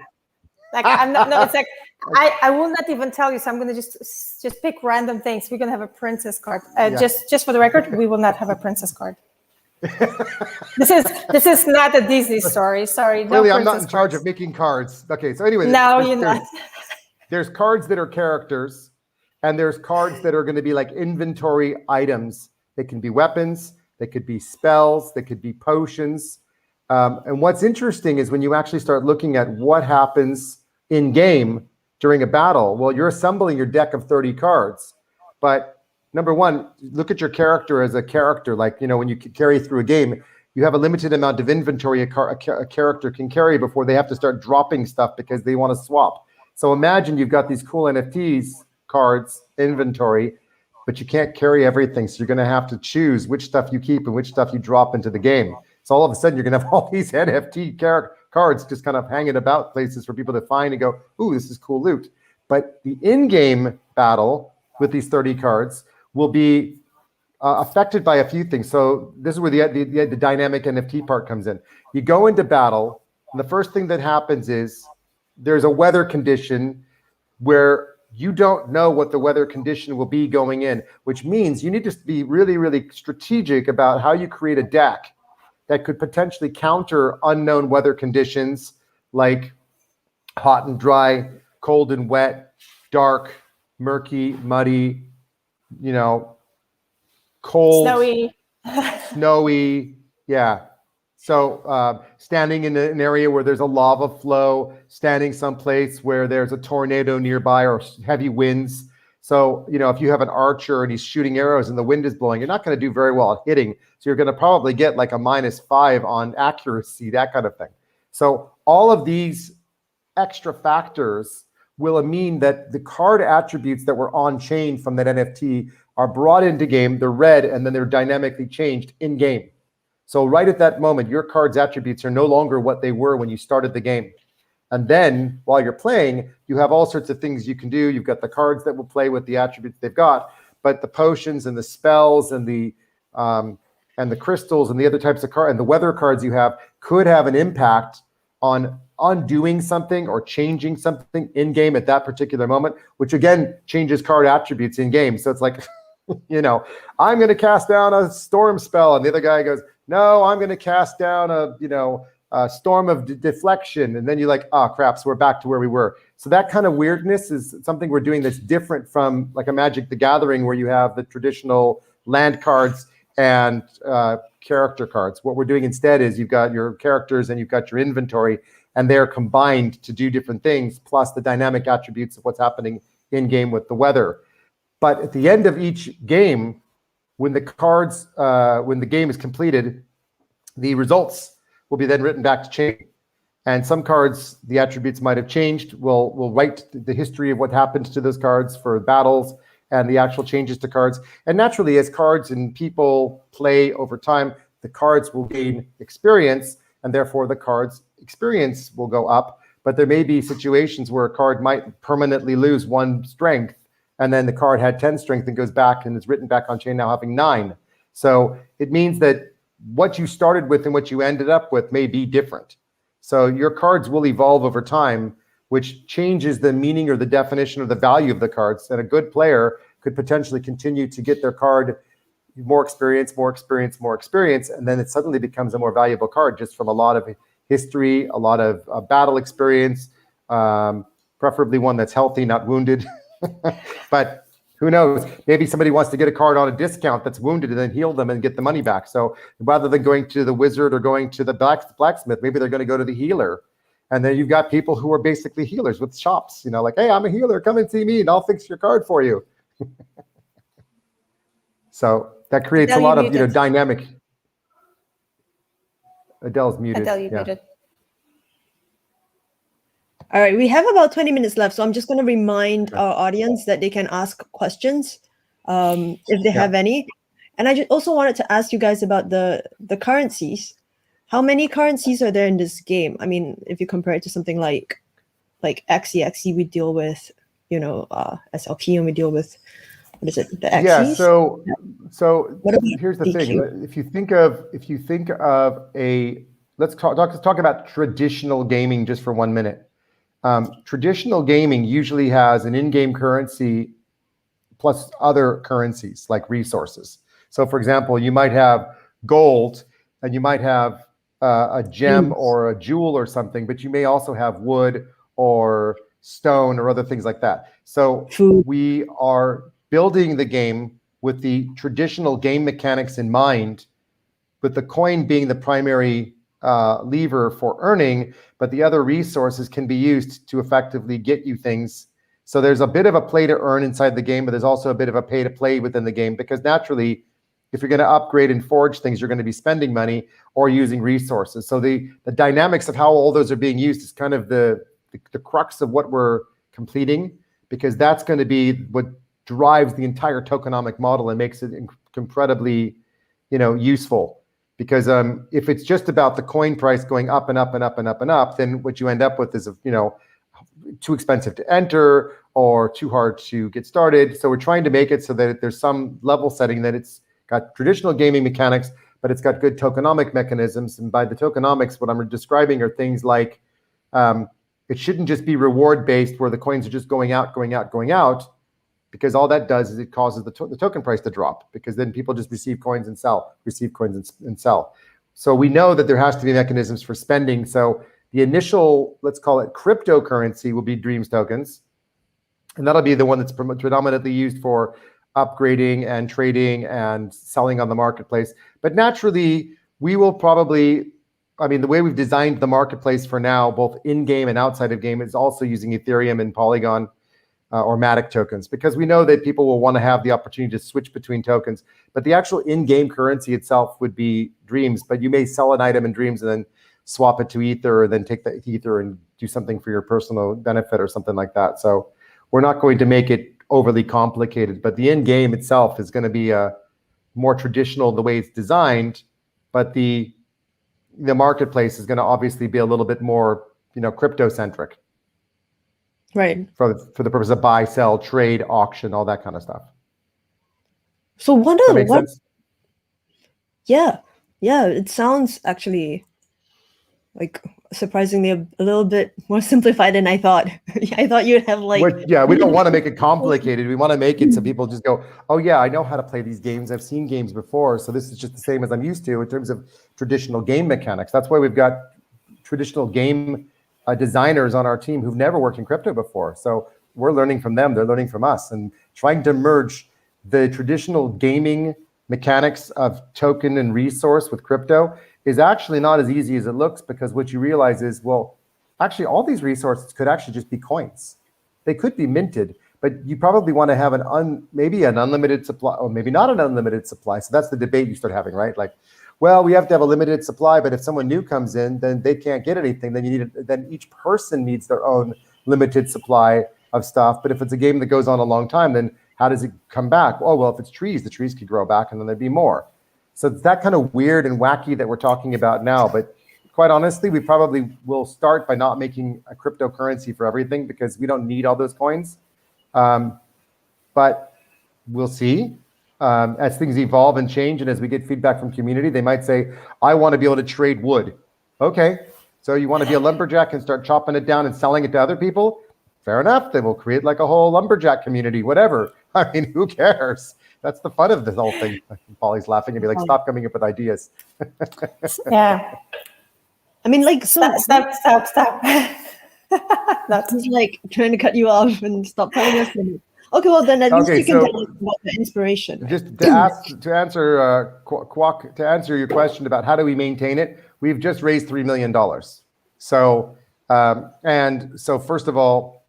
Like I'm not. No, it's like I will not even tell you. So I'm gonna just pick random things. We're gonna have a princess card. Just for the record, we will not have a princess card. This is not a Disney story. Sorry. No, really, I'm not in charge of making cards. Okay, so anyway. No, you're not. There's cards that are characters, and there's cards that are going to be like inventory items. They can be weapons, they could be spells, they could be potions. And what's interesting is when you actually start looking at what happens in game during a battle, well, you're assembling your deck of 30 cards. But number one, look at your character as a character. Like, when you carry through a game, you have a limited amount of inventory a character can carry before they have to start dropping stuff because they want to swap. So imagine you've got these cool NFTs, cards, inventory, but you can't carry everything. So you're going to have to choose which stuff you keep and which stuff you drop into the game. So all of a sudden, you're going to have all these NFT cards just kind of hanging about places for people to find and go, ooh, this is cool loot. But the in-game battle with these 30 cards will be affected by a few things. So this is where the dynamic NFT part comes in. You go into battle, and the first thing that happens is there's a weather condition where you don't know what the weather condition will be going in, which means you need to be really, really strategic about how you create a deck that could potentially counter unknown weather conditions like hot and dry, cold and wet, dark, murky, muddy, cold, snowy, yeah. So standing in an area where there's a lava flow, standing someplace where there's a tornado nearby or heavy winds. So, if you have an archer and he's shooting arrows and the wind is blowing, you're not going to do very well at hitting. So you're going to probably get like a -5 on accuracy, that kind of thing. So all of these extra factors will mean that the card attributes that were on chain from that NFT are brought into game, they're read, and then they're dynamically changed in game. So right at that moment, your card's attributes are no longer what they were when you started the game. And then while you're playing, you have all sorts of things you can do. You've got the cards that will play with the attributes they've got, but the potions and the spells and the crystals and the other types of cards and the weather cards you have could have an impact on undoing something or changing something in game at that particular moment, which again changes card attributes in game. So it's like, you know, I'm going to cast down a storm spell, and the other guy goes, no, I'm going to cast down a storm of deflection, and then you're like, oh crap, so we're back to where we were. So that kind of weirdness is something we're doing that's different from like a Magic the Gathering, where you have the traditional land cards and character cards. What we're doing instead is you've got your characters and you've got your inventory, and they're combined to do different things, plus the dynamic attributes of what's happening in game with the weather. But at the end of each game, when the game is completed, the results will be then written back to chain. And some cards, the attributes might have changed. We'll write the history of what happened to those cards for battles and the actual changes to cards. And naturally, as cards and people play over time, the cards will gain experience, and therefore the card's experience will go up. But there may be situations where a card might permanently lose 1 strength, and then the card had 10 strength and goes back and is written back on chain now having 9. So it means that what you started with and what you ended up with may be different. So your cards will evolve over time, which changes the meaning or the definition or the value of the cards. And a good player could potentially continue to get their card more experience, and then it suddenly becomes a more valuable card just from a lot of history, a lot of battle experience, preferably one that's healthy, not wounded. But who knows? Maybe somebody wants to get a card on a discount that's wounded and then heal them and get the money back. So rather than going to the wizard or going to the blacksmith, maybe they're going to go to the healer. And then you've got people who are basically healers with shops, you know, like, hey, I'm a healer, come and see me and I'll fix your card for you. So that creates a lot of, you know, dynamic. Adele's muted. Adele, you muted. All right, we have about 20 minutes left, so I'm just going to remind our audience that they can ask questions if they have any. And I also wanted to ask you guys about the currencies. How many currencies are there in this game? I mean, if you compare it to something like XE, we deal with, you know, SLP, and we deal with, what is it, the XEs? Yeah, so here's the thing. If you think of a, let's talk about traditional gaming just for 1 minute. Traditional gaming usually has an in-game currency plus other currencies like resources. So for example, you might have gold and you might have a gem or a jewel or something, but you may also have wood or stone or other things like that. So we are building the game with the traditional game mechanics in mind, with the coin being the primary lever for earning, but the other resources can be used to effectively get you things. So there's a bit of a play to earn inside the game, but there's also a bit of a pay to play within the game, because naturally, if you're going to upgrade and forge things, you're going to be spending money or using resources. So the dynamics of how all those are being used is kind of the crux of what we're completing, because that's going to be what drives the entire tokenomic model and makes it incredibly, you know, useful. Because if it's just about the coin price going up and up and up and up and up, then what you end up with is, you know, too expensive to enter or too hard to get started. So we're trying to make it so that there's some level setting, that it's got traditional gaming mechanics, but it's got good tokenomic mechanisms. And by the tokenomics, what I'm describing are things like, it shouldn't just be reward based where the coins are just going out, because all that does is it causes the token price to drop, because then people just receive coins and sell. So we know that there has to be mechanisms for spending. So the initial, let's call it cryptocurrency, will be Dreams tokens. And that'll be the one that's predominantly used for upgrading and trading and selling on the marketplace. But naturally, we will probably, I mean, the way we've designed the marketplace for now, both in-game and outside of game, is also using Ethereum and Polygon or Matic tokens, because we know that people will want to have the opportunity to switch between tokens. But the actual in-game currency itself would be Dreams, but you may sell an item in Dreams and then swap it to Ether, or then take the Ether and do something for your personal benefit or something like that. So we're not going to make it overly complicated, but the in-game itself is going to be more traditional the way it's designed, But the marketplace is going to obviously be a little bit more, crypto centric. Right. For the purpose of buy, sell, trade, auction, all that kind of stuff. So Does that make sense? Yeah, it sounds actually like surprisingly a little bit more simplified than I thought. I thought you'd have like... we don't want to make it complicated. We want to make it so people just go, oh yeah, I know how to play these games. I've seen games before. So this is just the same as I'm used to in terms of traditional game mechanics. That's why we've got traditional game designers on our team who've never worked in crypto before. So we're learning from them. They're learning from us, and trying to merge the traditional gaming mechanics of token and resource with crypto is actually not as easy as it looks, because what you realize is, well, actually all these resources could actually just be coins. They could be minted, but you probably want to have maybe an unlimited supply, or maybe not an unlimited supply. So that's the debate you start having, right? Like, well, we have to have a limited supply, but if someone new comes in, then they can't get anything. Then each person needs their own limited supply of stuff. But if it's a game that goes on a long time, then how does it come back? Oh, well, if it's trees, the trees could grow back and then there'd be more. So it's that kind of weird and wacky that we're talking about now. But quite honestly, we probably will start by not making a cryptocurrency for everything, because we don't need all those coins. But we'll see. As things evolve and change, and as we get feedback from community, they might say, I want to be able to trade wood. Okay, so you want to be a lumberjack and start chopping it down and selling it to other people? Fair enough, then we'll create like a whole lumberjack community, whatever. I mean, who cares? That's the fun of this whole thing. Pauli's laughing and be like, stop coming up with ideas. Yeah. I mean, like, so... Stop. That's like trying to cut you off and stop telling us. Okay, well then at least you can tell us about the inspiration. Just to answer your question about how do we maintain it, we've just raised $3 million. So first of all,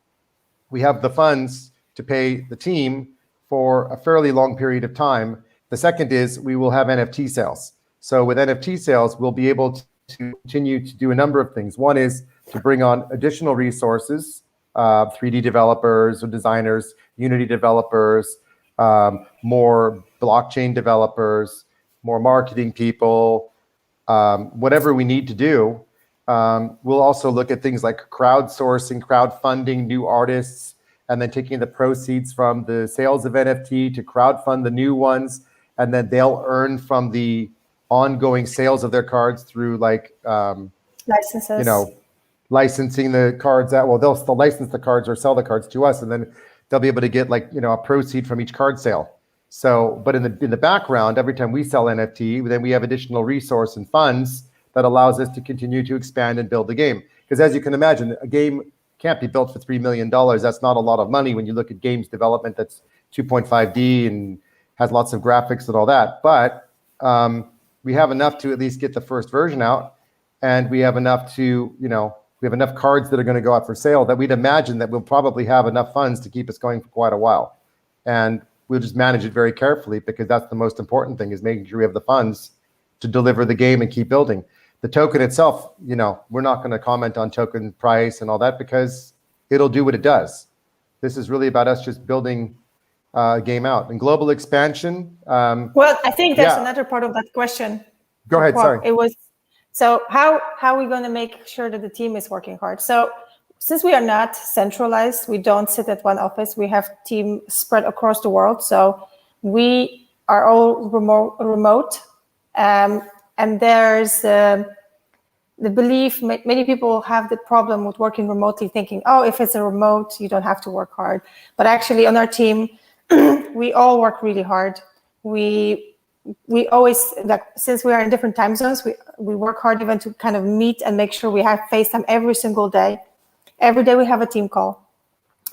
we have the funds to pay the team for a fairly long period of time. The second is we will have NFT sales. So with NFT sales, we'll be able to continue to do a number of things. One is to bring on additional resources, 3D developers or designers, Unity developers, more blockchain developers, more marketing people, whatever we need to do. We'll also look at things like crowdsourcing, crowdfunding new artists, and then taking the proceeds from the sales of NFT to crowdfund the new ones, and then they'll earn from the ongoing sales of their cards through like licenses. Licensing the cards out. Well, they'll still license the cards or sell the cards to us, and then they'll be able to get a proceed from each card sale. So, but in the background, every time we sell NFT, then we have additional resource and funds that allows us to continue to expand and build the game. Because as you can imagine, a game can't be built for $3 million. That's not a lot of money when you look at games development that's 2.5D and has lots of graphics and all that. But we have enough to at least get the first version out, and we have enough to, we have enough cards that are going to go out for sale that we'd imagine that we'll probably have enough funds to keep us going for quite a while. And we'll just manage it very carefully, because that's the most important thing, is making sure we have the funds to deliver the game and keep building. The token itself, we're not going to comment on token price and all that, because it'll do what it does. This is really about us just building a game out. And global expansion. Well, I think there's another part of that question. Go ahead, sorry. It was, so how are we going to make sure that the team is working hard? So since we are not centralized, we don't sit at one office. We have team spread across the world. So we are all remote. And there's the belief, many people have the problem with working remotely, thinking, oh, if it's a remote, you don't have to work hard. But actually on our team, we all work really hard. We always, since we are in different time zones, we work hard even to kind of meet and make sure we have FaceTime every single day. Every day we have a team call,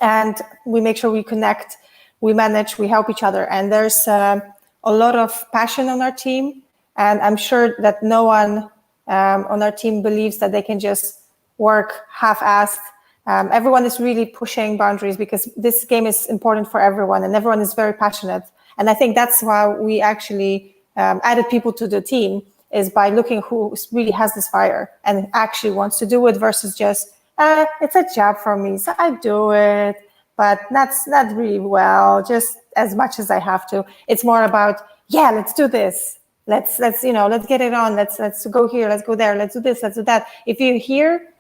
and we make sure we connect, we manage, we help each other. And there's a lot of passion on our team. And I'm sure that no one on our team believes that they can just work half-assed. Everyone is really pushing boundaries, because this game is important for everyone, and everyone is very passionate. And I think that's why we actually added people to the team, is by looking who really has this fire and actually wants to do it, versus just, it's a job for me, so I do it, but that's not really well, just as much as I have to. It's more about, yeah, let's do this. let's get it on. Let's go here. Let's go there. Let's do this. Let's do that. If you hear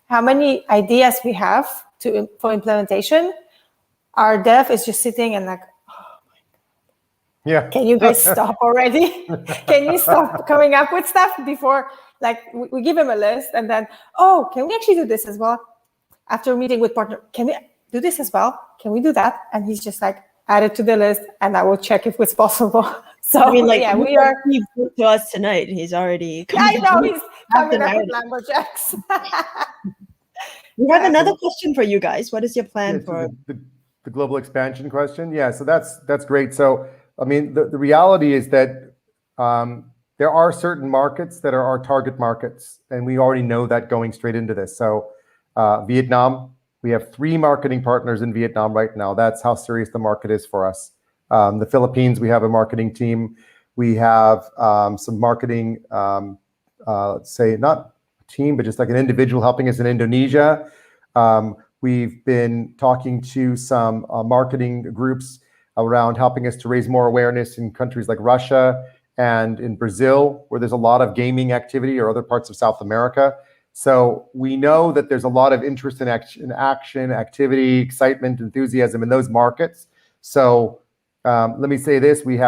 how many ideas we have for implementation, our dev is just sitting and like, yeah. Can you guys stop already? Can you stop coming up with stuff before, like, we give him a list and then, oh, can we actually do this as well? After meeting with partner, can we do this as well? Can we do that? And he's just like, add it to the list and I will check if it's possible. So I mean, like, yeah, we are. He booked to us tonight. He's already. I know he's coming up with lumberjacks. We have another question for you guys. What is your plan for the global expansion question? Yeah, so that's great. So I mean, the reality is that there are certain markets that are our target markets, and we already know that going straight into this. So Vietnam, we have 3 marketing partners in Vietnam right now. That's how serious the market is for us. The Philippines, we have a marketing team. We have some marketing, let's say not a team, but just like an individual helping us in Indonesia. We've been talking to some marketing groups around helping us to raise more awareness in countries like Russia and in Brazil, where there's a lot of gaming activity, or other parts of South America. So we know that there's a lot of interest in action, activity, excitement, enthusiasm in those markets. So let me say this, we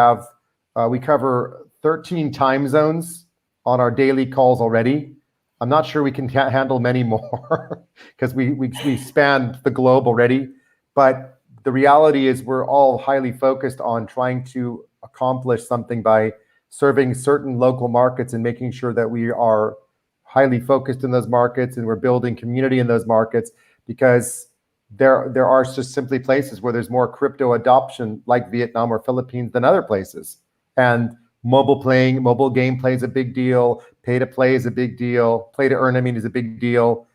cover 13 time zones on our daily calls already. I'm not sure we can handle many more because we span the globe already. But the reality is we're all highly focused on trying to accomplish something by serving certain local markets and making sure that we are highly focused in those markets and we're building community in those markets, because there are just simply places where there's more crypto adoption, like Vietnam or Philippines, than other places. And mobile gameplay is a big deal. Pay to play is a big deal. Play to earn, I mean, is a big deal.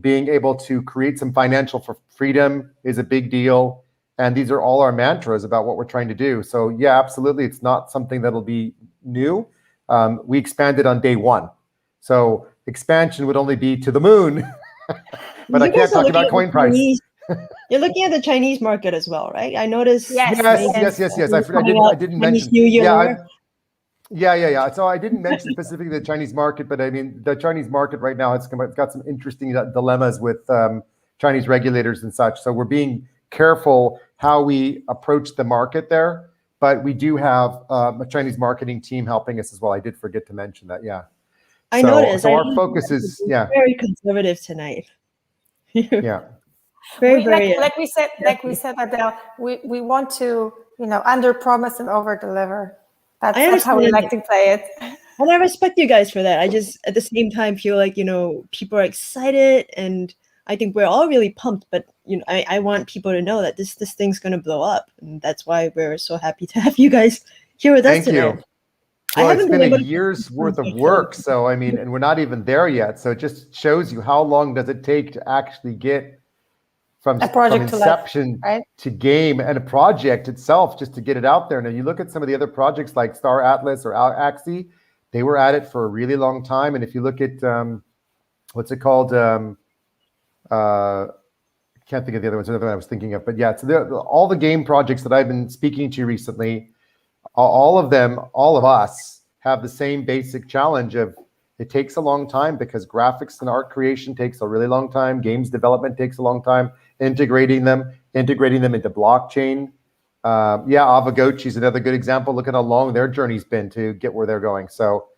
Being able to create some financial freedom is a big deal. And these are all our mantras about what we're trying to do. So yeah, absolutely. It's not something that'll be new. We expanded on day 1. So expansion would only be to the moon, but I can't talk about coin price. You're looking at the Chinese market as well, right? I noticed. Yes. I didn't mention. Yeah. So I didn't mention specifically the Chinese market, but I mean, the Chinese market right now, it's got some interesting dilemmas with Chinese regulators and such. So we're being careful how we approach the market there, but we do have a Chinese marketing team helping us as well. I did forget to mention that. Yeah. I noticed. So our focus is very conservative tonight. Yeah. Very. Like we said, Adele, we want to, under promise and over deliver. That's how we like to play it. And I respect you guys for that. I just, at the same time, feel like, people are excited, and I think we're all really pumped, but I want people to know that this thing's going to blow up. And that's why we're so happy to have you guys here with us today. Thank you. Well, it's been a year's worth of work. So, I mean, and we're not even there yet. So it just shows you how long does it take to actually get from inception to game, and a project itself, just to get it out there. Now you look at some of the other projects like Star Atlas or Axie, they were at it for a really long time. And if you look at, what's it called? I can't think of the other ones, another one I was thinking of, but yeah, so all the game projects that I've been speaking to recently, all of us have the same basic challenge of, it takes a long time because graphics and art creation takes a really long time. Games development takes a long time. Integrating them into blockchain. Avagotchi is another good example. Look at how long their journey's been to get where they're going. So,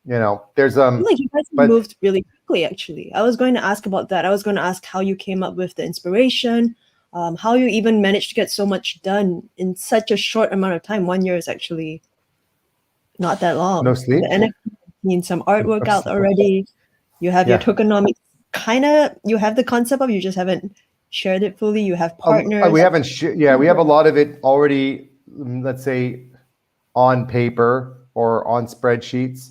there's I feel like you guys moved really quickly. Actually, I was going to ask about that. I was going to ask how you came up with the inspiration, how you even managed to get so much done in such a short amount of time. 1 year is actually not that long. No sleep. The NFT, some artwork out already. You have your tokenomics. You have the concept of, you just haven't shared it fully. You have partners. We haven't. We have a lot of it already. Let's say on paper or on spreadsheets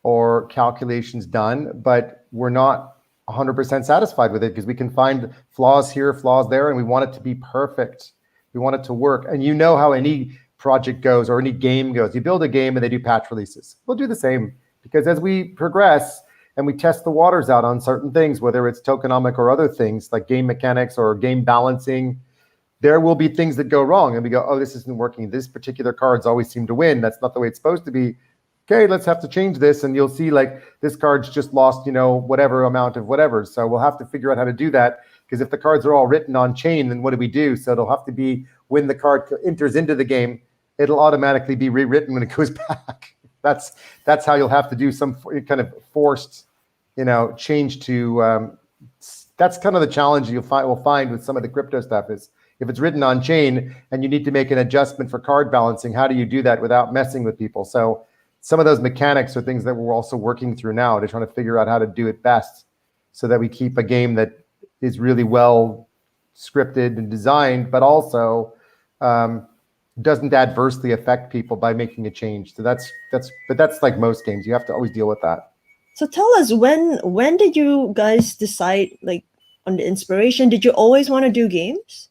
or calculations done, but we're not 100% satisfied with it because we can find flaws here, flaws there, and we want it to be perfect. We want it to work. And you know how any project goes or any game goes. You build a game and they do patch releases. We'll do the same, because as we progress and we test the waters out on certain things, whether it's tokenomic or other things like game mechanics or game balancing, there will be things that go wrong, and we go, oh, this isn't working. This particular cards always seem to win. That's not the way it's supposed to be. Okay, let's have to change this, and you'll see like this card's just lost, whatever amount of whatever. So we'll have to figure out how to do that, because if the cards are all written on chain, then what do we do? So it'll have to be when the card enters into the game, it'll automatically be rewritten when it goes back. That's how you'll have to do some kind of forced, change to. That's kind of the challenge we'll find with some of the crypto stuff is if it's written on chain and you need to make an adjustment for card balancing, how do you do that without messing with people? So some of those mechanics are things that we're also working through now to try to figure out how to do it best so that we keep a game that is really well scripted and designed, but also doesn't adversely affect people by making a change. So that's like most games. You have to always deal with that. So tell us, when did you guys decide like on the inspiration? Did you always want to do games?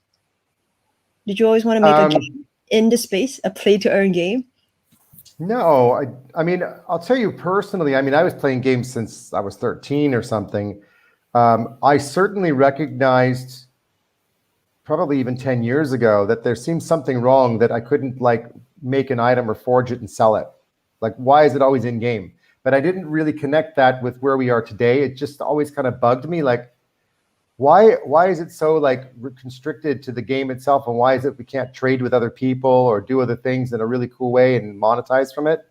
Did you always want to make a game in the space, a play to earn game? No, I mean, I'll tell you personally, I mean, I was playing games since I was 13 or something. I certainly recognized probably even 10 years ago that there seems something wrong that I couldn't like make an item or forge it and sell it. Like, why is it always in game? But I didn't really connect that with where we are today. It just always kind of bugged me. Like, why is it so like constricted to the game itself? And why is it we can't trade with other people or do other things in a really cool way and monetize from it?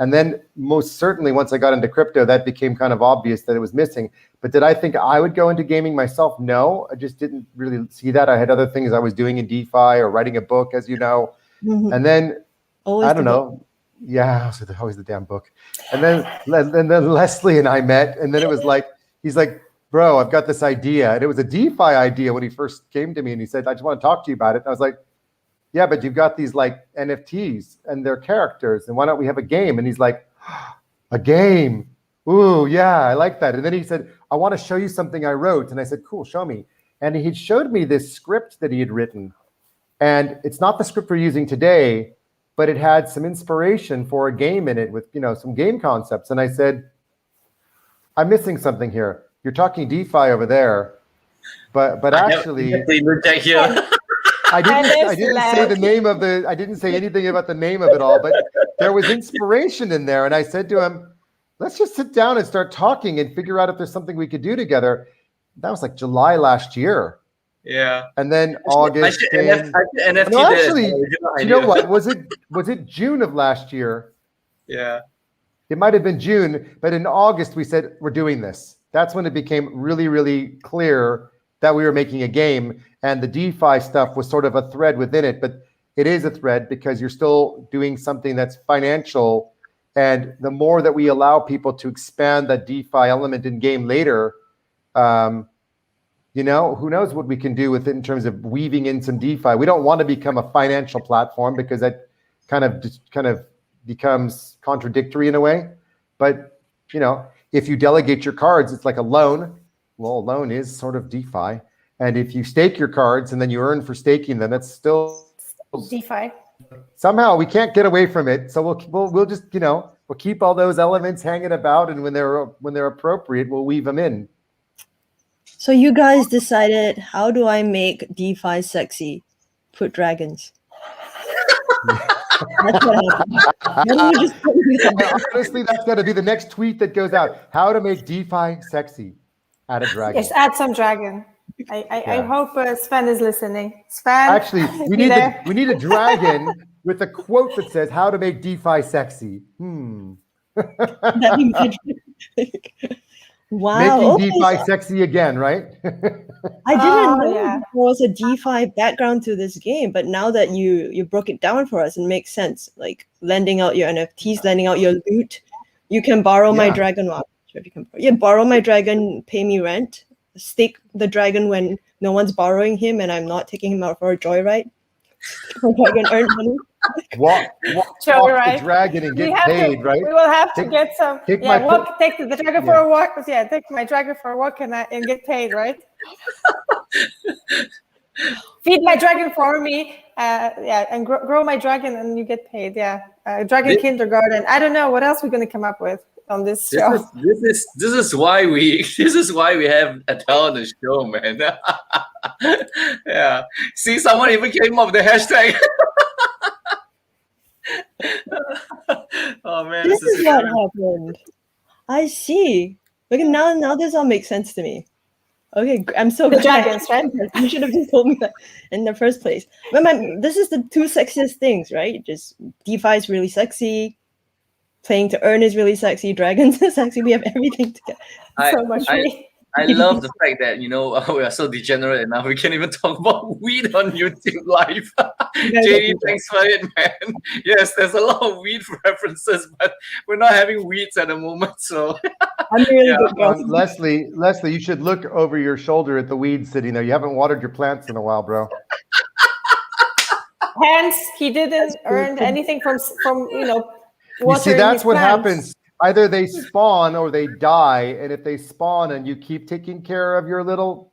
And then most certainly once I got into crypto, that became kind of obvious that it was missing. But did I think I would go into gaming myself? No, I just didn't really see that. I had other things I was doing in DeFi or writing a book, as you know. Mm-hmm. And then, I don't know. Yeah, always the damn book. And then Leslie and I met, and then it was like, he's like, bro, I've got this idea. And it was a DeFi idea when he first came to me, and he said, I just want to talk to you about it. And I was like, yeah, but you've got these like NFTs and their characters, and why don't we have a game? And he's like, a game? Ooh, yeah, I like that. And then he said, I want to show you something I wrote. And I said, cool, show me. And he showed me this script that he had written. And it's not the script we're using today, but it had some inspiration for a game in it with, some game concepts. And I said, I'm missing something here. You're talking DeFi over there, but actually, I didn't say the name of the. I didn't say anything about the name of it all, but there was inspiration in there. And I said to him, let's just sit down and start talking and figure out if there's something we could do together. That was like July last year. Yeah. And then August. NFT no, actually, you know what? Was it June of last year? Yeah. It might have been June, but in August we said we're doing this. That's when it became really, really clear that we were making a game, and the DeFi stuff was sort of a thread within it, but it is a thread because you're still doing something that's financial. And the more that we allow people to expand that DeFi element in game later, who knows what we can do with it in terms of weaving in some DeFi. We don't want to become a financial platform because that kind of becomes contradictory in a way. But, if you delegate your cards, it's like a loan. Well, a loan is sort of DeFi. And if you stake your cards and then you earn for staking them, that's still DeFi. Somehow we can't get away from it. So we'll just, we'll keep all those elements hanging about, and when they're appropriate, we'll weave them in. So you guys decided, how do I make DeFi sexy? Put dragons. That's what happened. Honestly, that's got to be the next tweet that goes out. How to make DeFi sexy. Add a dragon. Yes, add some dragon. I hope Sven is listening. Sven, actually, we need a dragon with a quote that says, "How to make DeFi sexy." Wow. Making DeFi sexy again, right? I didn't know there was a DeFi background to this game, but now that you broke it down for us, it makes sense. Like lending out your NFTs, lending out your loot. You can borrow my dragon. Well, I'm not sure if you can. Yeah, borrow my dragon, pay me rent, stake the dragon when no one's borrowing him, and I'm not taking him out for a joyride. My dragon earn money. Walk the dragon and get paid, right? We will have to get some. Take the dragon for a walk. Yeah, take my dragon for a walk and get paid, right? Feed my dragon for me, and grow my dragon, and you get paid. Yeah, dragon kindergarten. I don't know what else we're gonna come up with on this show. This is why we have ADELE on the show, man. Yeah. See, someone even came up with the hashtag. Oh man, This this is is what happened. I see. Okay, now this all makes sense to me. Okay, I'm so The glad. dragons, right? You should have just told me that in the first place. But this is the two sexiest things, right? Just DeFi is really sexy. Playing to earn is really sexy. Dragons is sexy. We have everything together. So much weed. I love the fact that, you know, we are so degenerate and now we can't even talk about weed on YouTube live. JD, thanks for it, man. Yes, there's a lot of weed references, but we're not having weeds at the moment. So I'm really good girl. Leslie, you should look over your shoulder at the weeds sitting there. You haven't watered your plants in a while, bro. Hence, he didn't earn anything from you know, you see, watering that's his what plants. happens. Either they spawn or they die, and if they spawn and you keep taking care of your little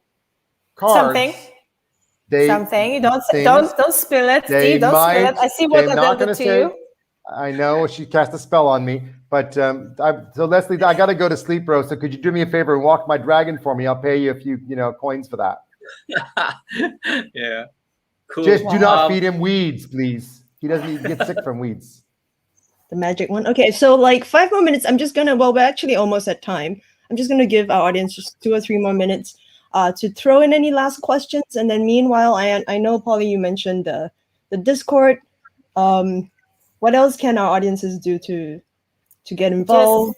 cards, Something. Don't spill it, Steve. Don't spill it. I see what Adele did to you. I know she cast a spell on me, but so Leslie, I got to go to sleep, bro. So could you do me a favor and walk my dragon for me? I'll pay you a few, coins for that. Yeah, cool. Just do not feed him weeds, please. He doesn't get sick from weeds. The magic one. Okay, so like 5 more minutes. I'm just gonna. Well, we're actually almost at time. I'm just gonna give our audience just 2 or 3 more minutes to throw in any last questions, and then meanwhile, I know Paulii, you mentioned the Discord. What else can our audiences do to get involved?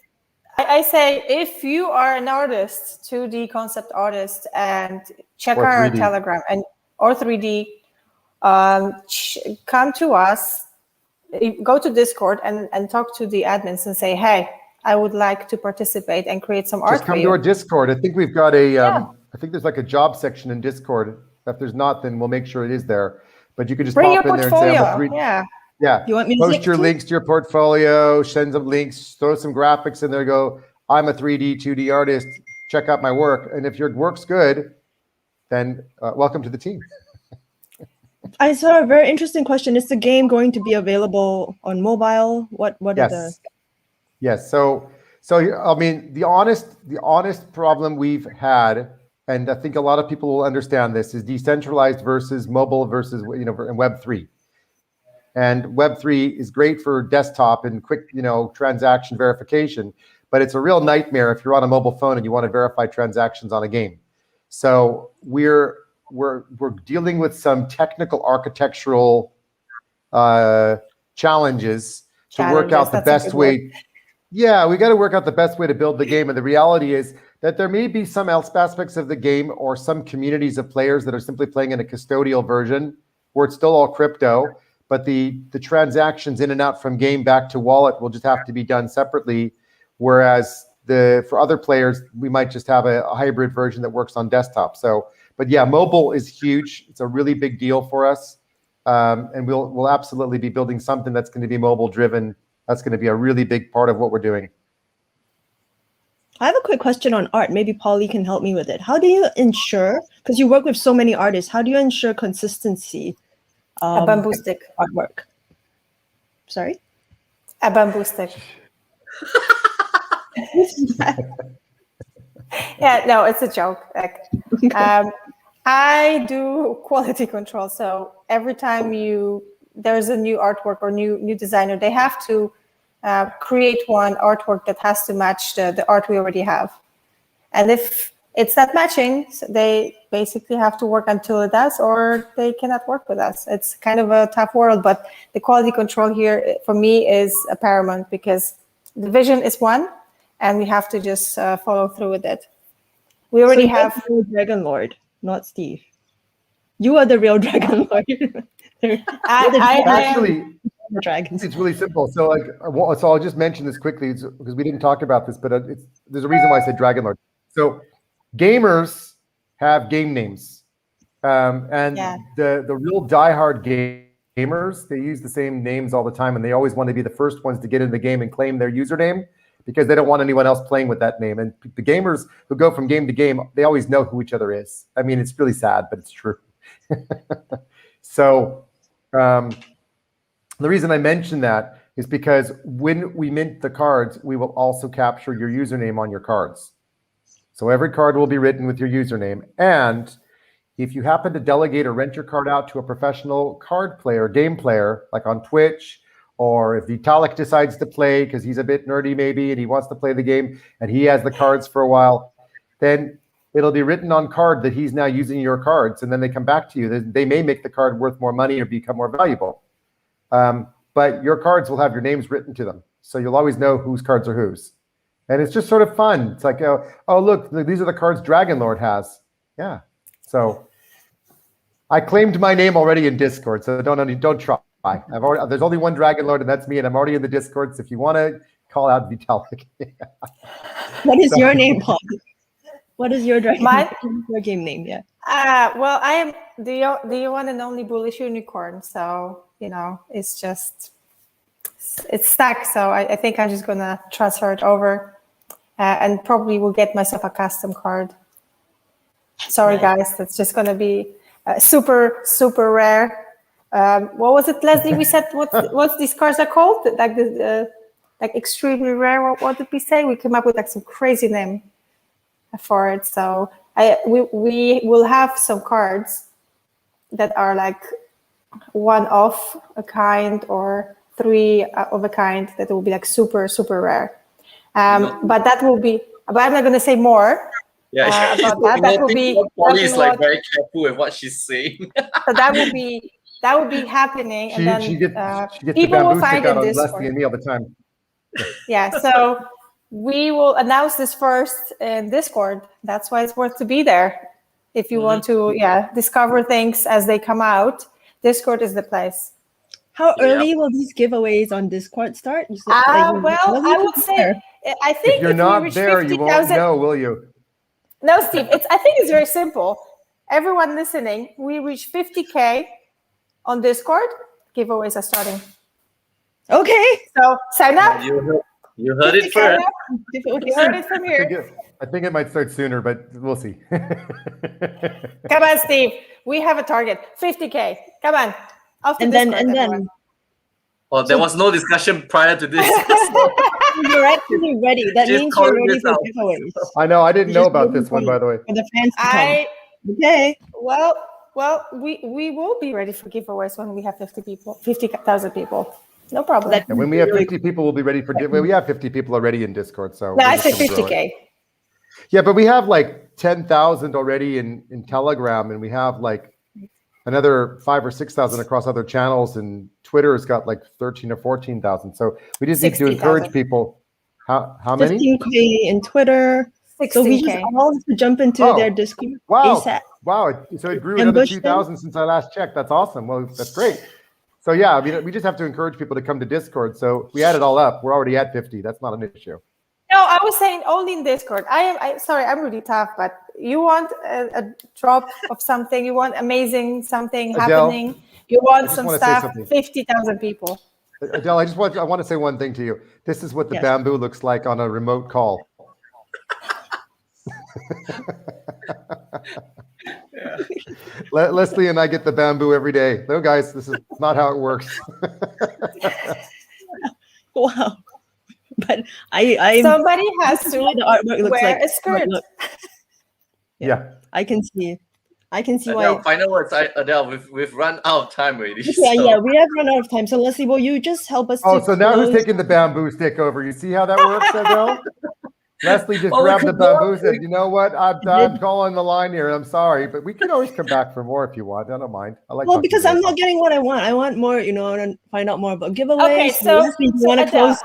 I say, if you are an artist, 2D concept artist, and check or our 3D. Telegram or 3D, come to us. Go to Discord and talk to the admins and say, hey, I would like to participate and create some art. Just come to our Discord. I think we've got I think there's like a job section in Discord. If there's not, then we'll make sure it is there. But you can just bring pop your in there portfolio. and say, I'm a 3D. Yeah. You want me to post your links to your portfolio, send some links, throw some graphics in there, go, I'm a 3D, 2D artist, check out my work. And if your work's good, then welcome to the team. I saw a very interesting question. Is the game going to be available on mobile? What are the... Yes. So I mean, the honest problem we've had, and I think a lot of people will understand this, is decentralized versus mobile versus and Web3. And Web3 is great for desktop and quick transaction verification, but it's a real nightmare if you're on a mobile phone and you want to verify transactions on a game. So we're dealing with some technical architectural challenges to work out the best way. Yeah, we got to work out the best way to build the game. And the reality is that there may be some aspects of the game or some communities of players that are simply playing in a custodial version where it's still all crypto, but the transactions in and out from game back to wallet will just have to be done separately. Whereas for other players, we might just have a hybrid version that works on desktop. But yeah, mobile is huge. It's a really big deal for us. And we'll absolutely be building something that's going to be mobile driven. That's going to be a really big part of what we're doing. I have a quick question on art. Maybe Paulii can help me with it. How do you ensure, because you work with so many artists, how do you ensure consistency? A bamboo stick. Artwork. Sorry? A bamboo stick. Yeah, no, it's a joke. I do quality control. So every time there's a new artwork or new designer, they have to create one artwork that has to match the art we already have. And if it's not matching, they basically have to work until it does, or they cannot work with us. It's kind of a tough world, but the quality control here for me is paramount, because the vision is one, and we have to just follow through with it. We already have the Dragon Lord, not Steve. You are the real Dragon Lord. Actually, the dragons. It's really simple. So I'll just mention this quickly because we didn't talk about this, but there's a reason why I said Dragon Lord. So gamers have game names, and the real diehard gamers, they use the same names all the time, and they always want to be the first ones to get into the game and claim their username because they don't want anyone else playing with that name. And the gamers who go from game to game, they always know who each other is. I mean, it's really sad, but it's true. So the reason I mention that is because when we mint the cards, we will also capture your username on your cards. So every card will be written with your username. And if you happen to delegate or rent your card out to a professional card player, game player, like on Twitch, or if Vitalik decides to play because he's a bit nerdy maybe and he wants to play the game and he has the cards for a while, then it'll be written on card that he's now using your cards, and then they come back to you. They may make the card worth more money or become more valuable. But your cards will have your names written to them. So you'll always know whose cards are whose. And it's just sort of fun. It's like, oh, look, these are the cards Dragon Lord has. Yeah. So I claimed my name already in Discord, so don't try. There's only one Dragon Lord, and that's me, and I'm already in the Discord. So if you want to call out Vitalik. What is your name, Paul? What is your your game name? Yeah. Well, I am the one and only bullish unicorn. So it's stuck. So I think I'm just gonna transfer it over, and probably will get myself a custom card. Sorry, guys, that's just gonna be super rare. What was it, Leslie? We said what these cards are called? Like like extremely rare. What did we say? We came up with like some crazy name for it. So we will have some cards that are like one of a kind or three of a kind that will be like super rare. But that will be. But I'm not going to say more. Yeah, about that. That will be. Paulii is like very careful with what she's saying. So that will be happening, and then she gets people the will bamboo find stick out in on Discord. Leslie and me all the time. Yeah, so we will announce this first in Discord. That's why it's worth to be there. If you want to, discover things as they come out, Discord is the place. How early will these giveaways on Discord start? Well, I would say, I think if you're not there, you won't know, will you? No, Steve. I think it's very simple. Everyone listening, we reach 50K on Discord. Giveaways are starting. Okay. So sign up. You heard it first. You heard it from here. I think it might start sooner, but we'll see. Come on, Steve. We have a target. 50K. Come on. And then. Oh, there was no discussion prior to this. You're actually ready. That means you're ready for giveaways. I know. I didn't know about this one, by the way. For the fans to come. Okay. Well, we will be ready for giveaways when we have 50,000 people. No problem. And when we have 50 people, we'll be ready for. We have 50 people already in Discord, so. No, I said 50K. Yeah, but we have like 10,000 already in Telegram, and we have like another 5,000 or 6,000 across other channels, and Twitter's got like 13,000 or 14,000. So we just need to encourage people. How many? 15K in Twitter. 16K. So we just all have to jump into their Discord. Wow! ASAP. Wow! So it grew another 2,000 since I last checked. That's awesome. Well, that's great. So yeah, I mean, we just have to encourage people to come to Discord. So if we add it all up, we're already at 50. That's not an issue. No, I was saying only in Discord. Sorry, I'm really tough, but you want a drop of something, you want amazing something happening, you want some stuff, 50,000 people. Adele, I want to say one thing to you. This is what the bamboo looks like on a remote call. Leslie and I get the bamboo every day. No, guys, this is not how it works. Wow. But I somebody has to the artwork looks wear like a skirt. Yeah. I can see Adele, why. Final words, Adele. We've run out of time already. Yeah, we have run out of time. So Leslie, will you just help us? So now who's taking the bamboo stick over? You see how that works, Adele? Leslie just grabbed the bamboo and said, you know what? I'm calling the line here. I'm sorry, but we can always come back for more if you want. I don't mind. I like. Well, because I'm not getting what I want. I want more. I want to find out more about giveaways. Okay, so Adele,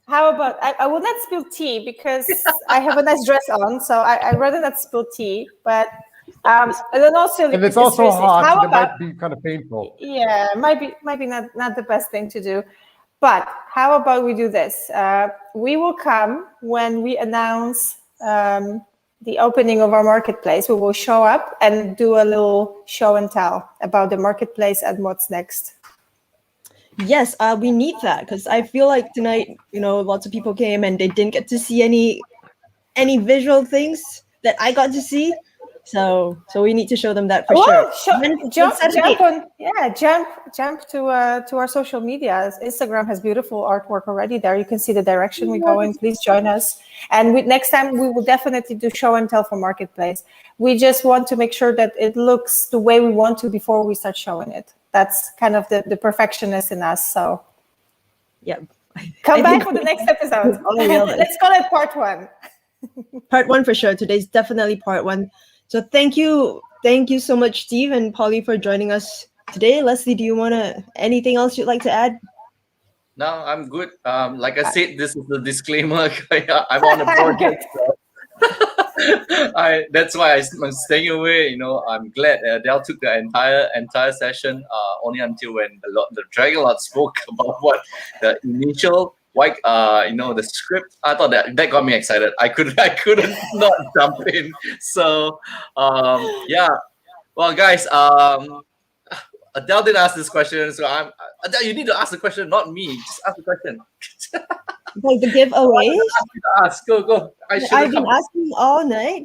how about I will not spill tea because I have a nice dress on, so I'd rather not spill tea. But and then also, and it's also hot. So it might be kind of painful. Yeah, might be not the best thing to do. But how about we do this? We will come when we announce the opening of our marketplace. We will show up and do a little show and tell about the marketplace and what's next. Yes, we need that because I feel like tonight, lots of people came and they didn't get to see any visual things that I got to see. So we need to show them that for Well, sure. jump to our social media. Instagram has beautiful artwork already there. You can see the direction we go in. Please join us. And next time we will definitely do show and tell for Marketplace. We just want to make sure that it looks the way we want to before we start showing it. That's kind of the perfectionist in us. So yeah, come back for the next episode. Let's call it part 1. Part 1 for sure. Today's definitely part 1. So thank you so much, Steve and Paulii, for joining us today. Leslie, do you want anything else you'd like to add? No, I'm good. Like I said, this is the disclaimer. I'm on a project. That's why I'm staying away. You know, I'm glad Adele took the entire session. Only until when the Dragon Lord spoke about what the initial the script. I thought that got me excited. I couldn't not jump in. So yeah. Well, guys, Adele didn't ask this question, so Adele, you need to ask the question, not me. Just ask the question. Like the giveaway? Ask. Go. I've been asking all night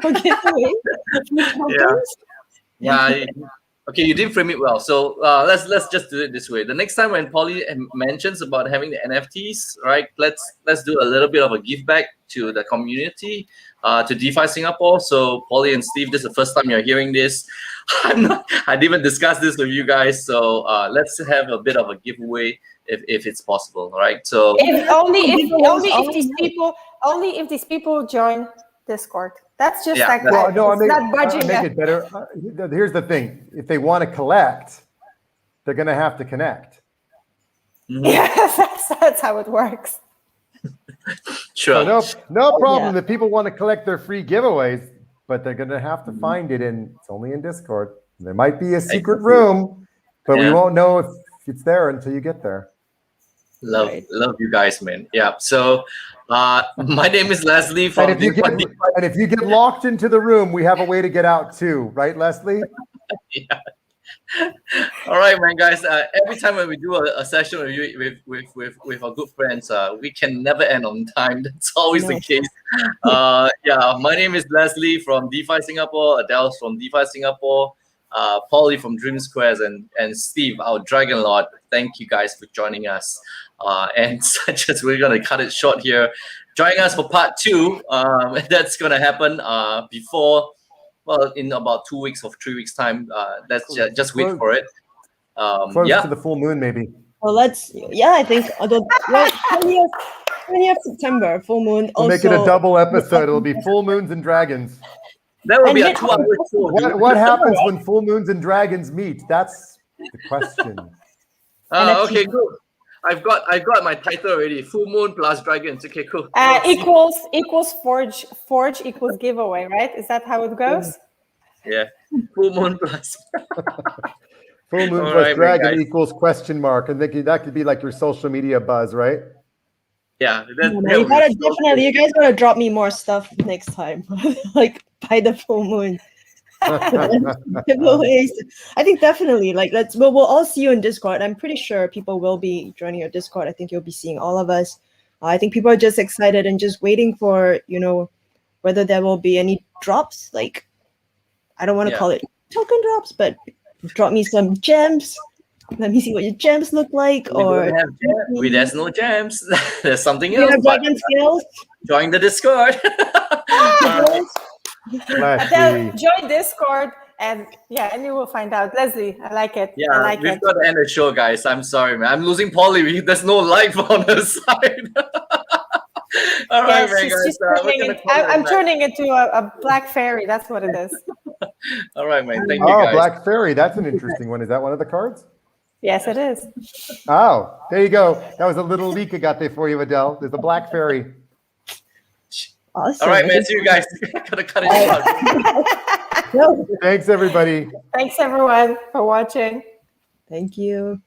for giveaway. Yeah. Okay, you didn't frame it well. So let's just do it this way. The next time when Paulii mentions about having the NFTs, right? Let's do a little bit of a give back to the community, to DeFi Singapore. So Paulii and Steve, this is the first time you're hearing this. I didn't even discuss this with you guys. So let's have a bit of a giveaway if it's possible, right? So only if these people join Discord. That's just I'll make it better. Here's the thing: if they want to collect, they're going to have to connect. Yeah, that's how it works. Sure. So no problem if people want to collect their free giveaways, but they're going to have to find it it's only in Discord. There might be a secret room, but we won't know if it's there until you get there. Love you guys, man. Yeah. So my name is Leslie from and if you get locked into the room, we have a way to get out too, right, Leslie? Yeah. All right, man, guys. Every time when we do a session with our good friends, we can never end on time. That's always the case. My name is Leslie from DeFi Singapore. Adele's from DeFi Singapore. Paulii from Dream Squares and Steve, our Dragon Lord. Thank you guys for joining us. And we're gonna cut it short here. Join us for part 2. That's gonna happen in about 2 weeks or 3 weeks time. Let's just wait for it. Close to the full moon, maybe. Well, I think 20th September, full moon. We'll make it a double episode. It'll be full moons and dragons. That will be a 2-hour show. What happens when full moons and dragons meet? That's the question. Okay, cool. I've got my title already. Full moon plus dragons. Okay, cool. Equals forge equals giveaway, right? Is that how it goes? Yeah. Full moon plus. Full moon plus dragon equals question mark, and that could be like your social media buzz, right? Yeah. You guys gotta drop me more stuff next time, like by the full moon. Giveaways. I think definitely we'll all see you in Discord. I'm pretty sure people will be joining your Discord. I think you'll be seeing all of us. I think people are just excited and just waiting for whether there will be any drops. Like, I don't want to call it token drops, but drop me some gems. Let me see what your gems look like. There's no gems. There's something else. Dragon skills. Join the Discord. Adele, join Discord and you will find out. Leslie, I like it. Yeah, we've got to end the show, guys. I'm sorry, man. I'm losing Paulii. There's no life on her side. All right, man, guys. I'm turning into a black fairy. That's what it is. All right, man. Thank you, guys. Black fairy. That's an interesting one. Is that one of the cards? Yes, it is. Oh, there you go. That was a little leak I got there for you, Adele. There's a black fairy. Awesome. All right, man. See you guys. Gotta cut it short. Thanks, everybody. Thanks, everyone, for watching. Thank you.